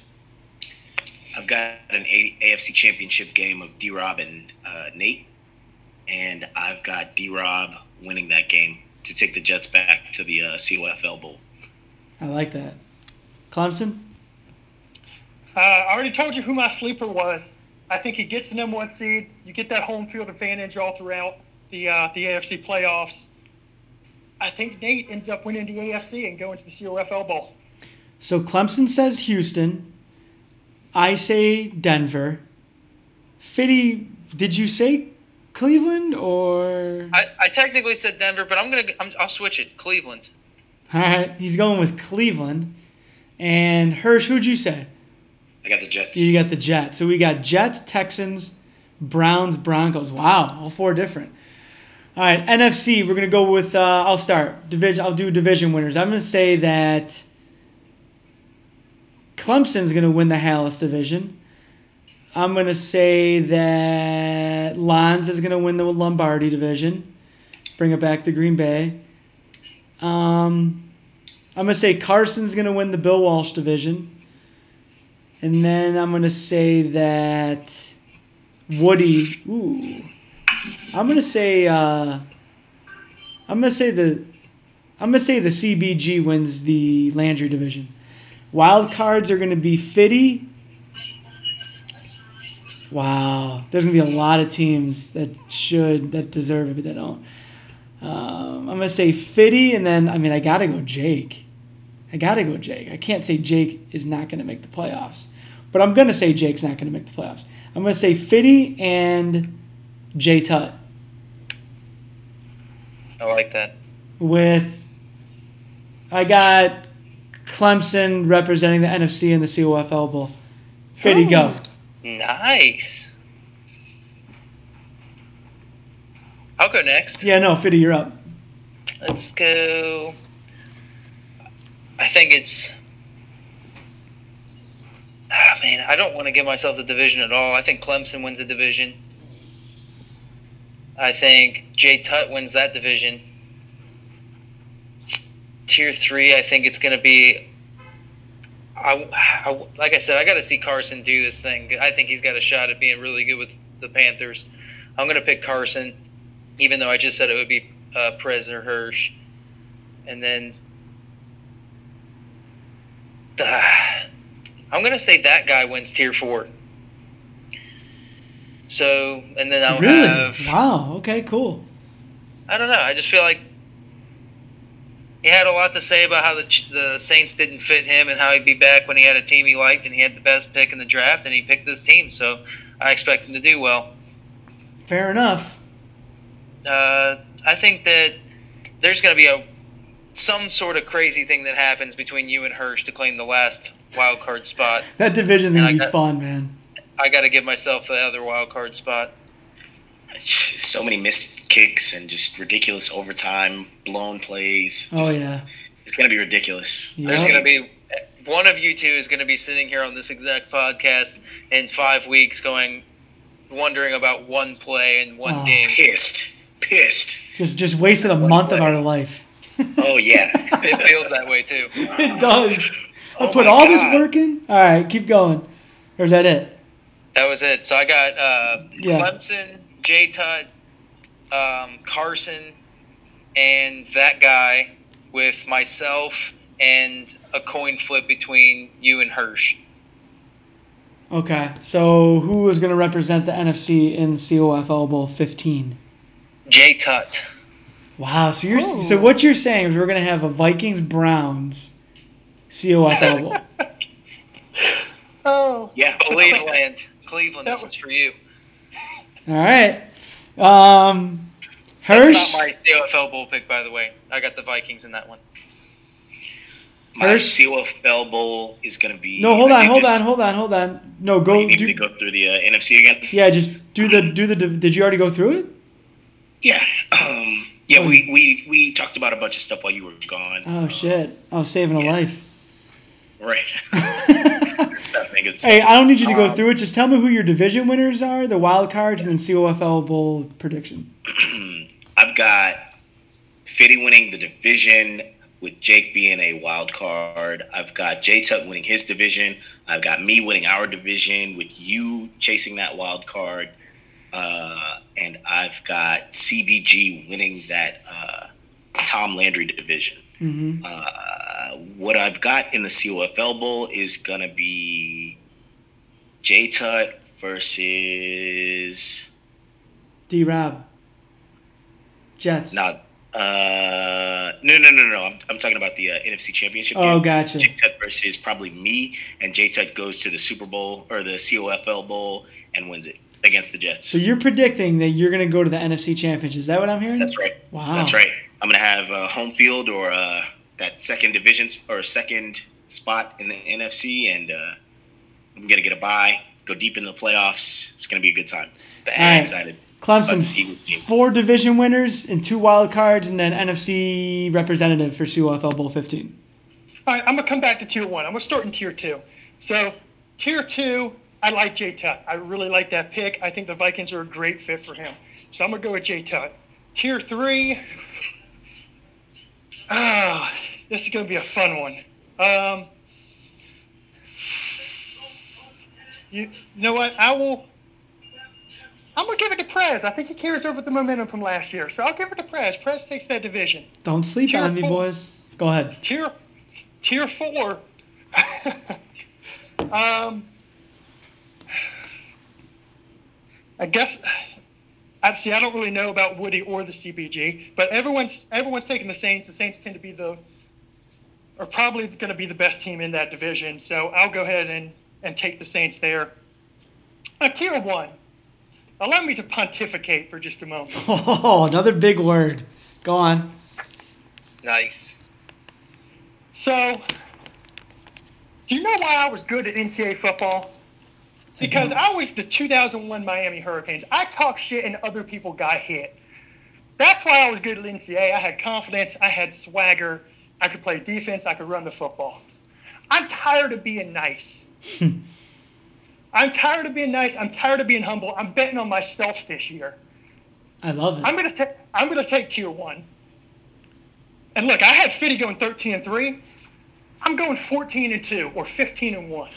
I've got an AFC Championship game of D-Rob and Nate, and I've got D-Rob winning that game to take the Jets back to the COFL Bowl. I like that. Clemson? I already told you who my sleeper was. I think he gets the number 1 seed. You get that home field advantage all throughout the AFC playoffs. I think Nate ends up winning the AFC and going to the COFL Bowl. So Clemson says Houston. I say Denver. Fiddy, did you say Cleveland or? I technically said Denver, but I'll switch it. Cleveland. All right, he's going with Cleveland. And Hersh, who'd you say? I got the Jets. You got the Jets. So we got Jets, Texans, Browns, Broncos. Wow, all 4 different. All right, NFC. We're gonna go with. I'll start division. I'll do division winners. I'm gonna say that Clemson's gonna win the Hallis division. I'm going to say that Lons is going to win the Lombardi division. Bring it back to Green Bay. I'm going to say Carson's going to win the Bill Walsh division. And then I'm going to say that Woody. I'm going to say the CBG wins the Landry division. Wild cards are going to be Fiddy. Wow, there's going to be a lot of teams that deserve it, but they don't. I'm going to say Fiddy, and then, I got to go Jake. I can't say Jake is not going to make the playoffs, but I'm going to say Jake's not going to make the playoffs. I'm going to say Fiddy and Jay Tutt. I like that. I got Clemson representing the NFC in the COFL Bowl. Fiddy, go. Nice. I'll go next. Yeah, no, Fiddy, you're up. Let's go. I think it's. I don't want to give myself the division at all. I think Clemson wins the division. I think Jay Tutt wins that division. Tier 3, I think it's going to be. Like I said, I got to see Carson do this thing. I think he's got a shot at being really good with the Panthers. I'm going to pick Carson, even though I just said it would be Prez or Hersh. And then I'm going to say that guy wins Tier 4. So, and then I'll have... Wow, okay, cool. I don't know. I just feel like he had a lot to say about how the Saints didn't fit him and how he'd be back when he had a team he liked and he had the best pick in the draft and he picked this team. So I expect him to do well. Fair enough. I think that there's going to be some sort of crazy thing that happens between you and Hersh to claim the last wild card spot. That division's going to be fun, man. I got to give myself the other wild card spot. So many missed kicks and just ridiculous overtime, blown plays. Yeah. It's going to be ridiculous. Yep. There's going to be one of you two is going to be sitting here on this exact podcast in 5 weeks wondering about one play and one game. Pissed. Just wasted a month of our life. Oh, yeah. It feels that way, too. It does. I put all this work in. All right, keep going. Or is that it? That was it. So I got Clemson, J-Tut, Carson, and that guy with myself and a coin flip between you and Hersh. Okay, so who is going to represent the NFC in COFL Bowl 15? J-Tut. Wow, so what you're saying is we're going to have a Vikings-Browns COFL Bowl. Oh. Yeah. Cleveland, this is for you. All right. That's Hersh? not my COFL Bowl pick, by the way. I got the Vikings in that one. My COFL Bowl is going to be... No, hold on. No, go... You need me to go through the NFC again? Yeah, just do the... Did you already go through it? Yeah. We talked about a bunch of stuff while you were gone. Oh, shit. I was saving a life. Right. Good stuff, man. Good stuff. Hey, I don't need you to go through it. Just tell me who your division winners are, the wild cards, and then COFL Bowl prediction. I've got Fiddy winning the division with Jake being a wild card. I've got J-Tut winning his division. I've got me winning our division with you chasing that wild card. And I've got CBG winning that Tom Landry division. Mm-hmm. What I've got in the COFL Bowl is going to be J-Tut versus... D-Rob. Jets. No. I'm talking about the NFC Championship game. Oh, gotcha. J-Tut versus probably me, and J-Tut goes to the Super Bowl or the COFL Bowl and wins it against the Jets. So you're predicting that you're going to go to the NFC Championship. Is that what I'm hearing? That's right. Wow. That's right. I'm going to have home field or that second division or second spot in the NFC, and I'm going to get a bye, go deep in the playoffs. It's going to be a good time. I'm excited. Clemson's 4 division winners and 2 wild cards, and then NFC representative for COFL Bowl 15. All right, I'm going to come back to Tier 1. I'm going to start in Tier 2. So, Tier 2, I like J-Tut. I really like that pick. I think the Vikings are a great fit for him. So, I'm going to go with J-Tut. Tier 3, this is going to be a fun one. You know what? I'm going to give it to Prez. I think he carries over the momentum from last year. So I'll give it to Prez. Prez takes that division. Don't sleep on me, boys. Go ahead. Tier 4. I guess I don't really know about Woody or the CBG, but everyone's taking the Saints. The Saints tend to be probably going to be the best team in that division. So I'll go ahead and take the Saints there. Tier 1. Allow me to pontificate for just a moment. Oh, another big word. Go on. Nice. So, do you know why I was good at NCAA football? Because I was the 2001 Miami Hurricanes. I talked shit and other people got hit. That's why I was good at NCAA. I had confidence. I had swagger. I could play defense. I could run the football. I'm tired of being nice. I'm tired of being nice. I'm tired of being humble. I'm betting on myself this year. I love it. I'm gonna take Tier 1. And look, I had Fiddy going 13-3. I'm going 14-2 or 15-1.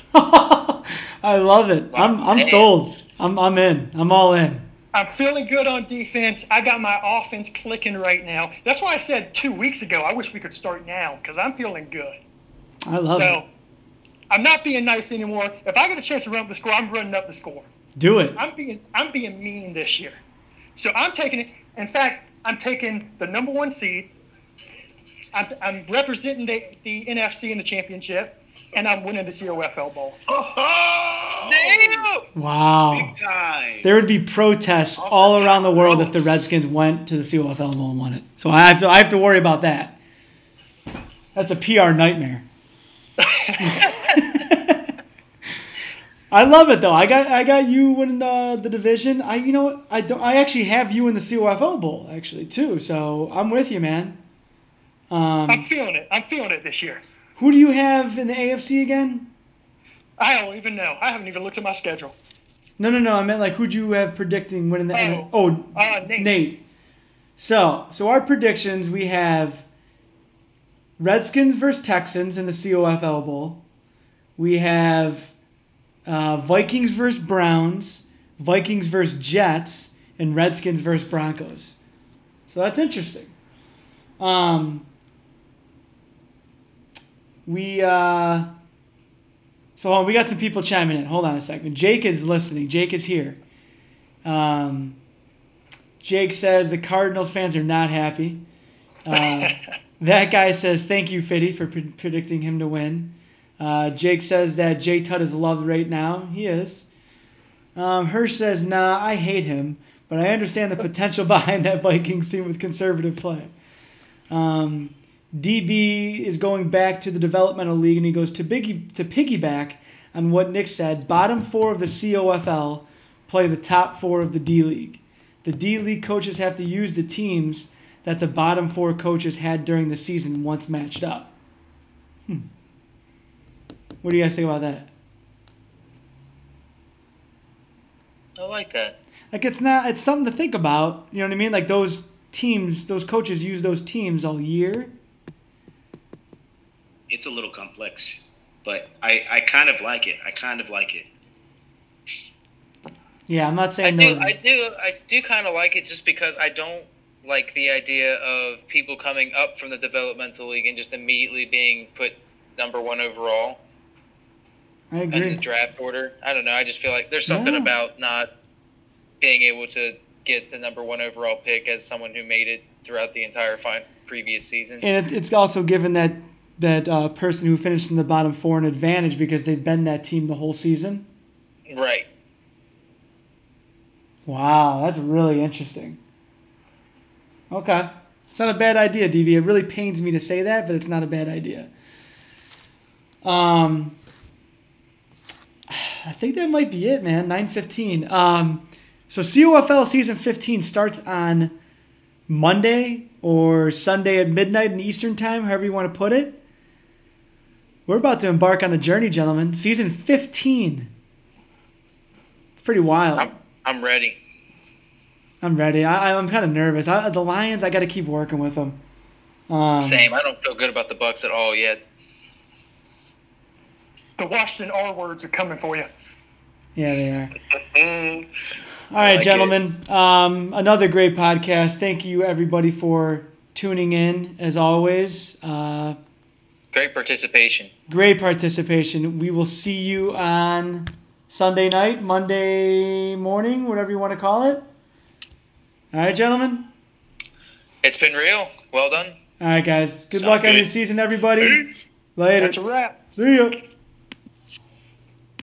I love it. I'm sold. I'm in. I'm all in. I'm feeling good on defense. I got my offense clicking right now. That's why I said 2 weeks ago, I wish we could start now because I'm feeling good. I love it. I'm not being nice anymore. If I get a chance to run up the score, I'm running up the score. Do it. I'm being mean this year. So I'm taking it. In fact, I'm taking the number 1 seed. I'm representing the NFC in the championship, and I'm winning the COFL Bowl. Oh, damn! Wow. Big time. There would be protests all around the world if the Redskins went to the COFL Bowl and won it. So I have to worry about that. That's a PR nightmare. I love it though. I got you winning the division. I actually have you in the COFL Bowl actually too. So I'm with you, man. I'm feeling it. I'm feeling it this year. Who do you have in the AFC again? I don't even know. I haven't even looked at my schedule. No. I meant like who do you have predicting winning the NFC? Nate. Nate. So our predictions, we have Redskins versus Texans in the COFL Bowl. We have Vikings versus Browns, Vikings versus Jets, and Redskins versus Broncos. So that's interesting. We got some people chiming in. Hold on a second. Jake is listening. Jake is here. Jake says the Cardinals fans are not happy. That guy says thank you, Fiddy, for predicting him to win. Jake says that Jay Tutt is loved right now. He is. Hersh says, nah, I hate him, but I understand the potential behind that Vikings team with conservative play. DB is going back to the developmental league, and he goes to piggyback on what Nick said. Bottom 4 of the COFL play the top 4 of the D-League. The D-League coaches have to use the teams that the bottom 4 coaches had during the season once matched up. What do you guys think about that? I like that. Like it's something to think about. You know what I mean? Like those teams, those coaches use those teams all year. It's a little complex, but I kind of like it. Yeah, I'm not saying I do kind of like it just because I don't like the idea of people coming up from the developmental league and just immediately being put number 1 overall. I agree. In the draft order. I don't know. I just feel like there's something about not being able to get the number 1 overall pick as someone who made it throughout the entire previous season. And it's also given that person who finished in the bottom 4 an advantage because they've been that team the whole season. Right. Wow, that's really interesting. Okay. It's not a bad idea, DV. It really pains me to say that, but it's not a bad idea. I think that might be it, man. 9:15. So COFL Season 15 starts on Monday or Sunday at midnight in Eastern Time, however you want to put it. We're about to embark on a journey, gentlemen. Season 15. It's pretty wild. I'm ready. I'm ready. I'm kind of nervous. The Lions, I got to keep working with them. Same. I don't feel good about the Bucs at all yet. The Washington R words are coming for you. Yeah, they are. All right, gentlemen. Another great podcast. Thank you, everybody, for tuning in, as always. Great participation. Great participation. We will see you on Sunday night, Monday morning, whatever you want to call it. All right, gentlemen. It's been real. Well done. All right, guys. Good luck on your season, everybody. Later. That's a wrap. See ya.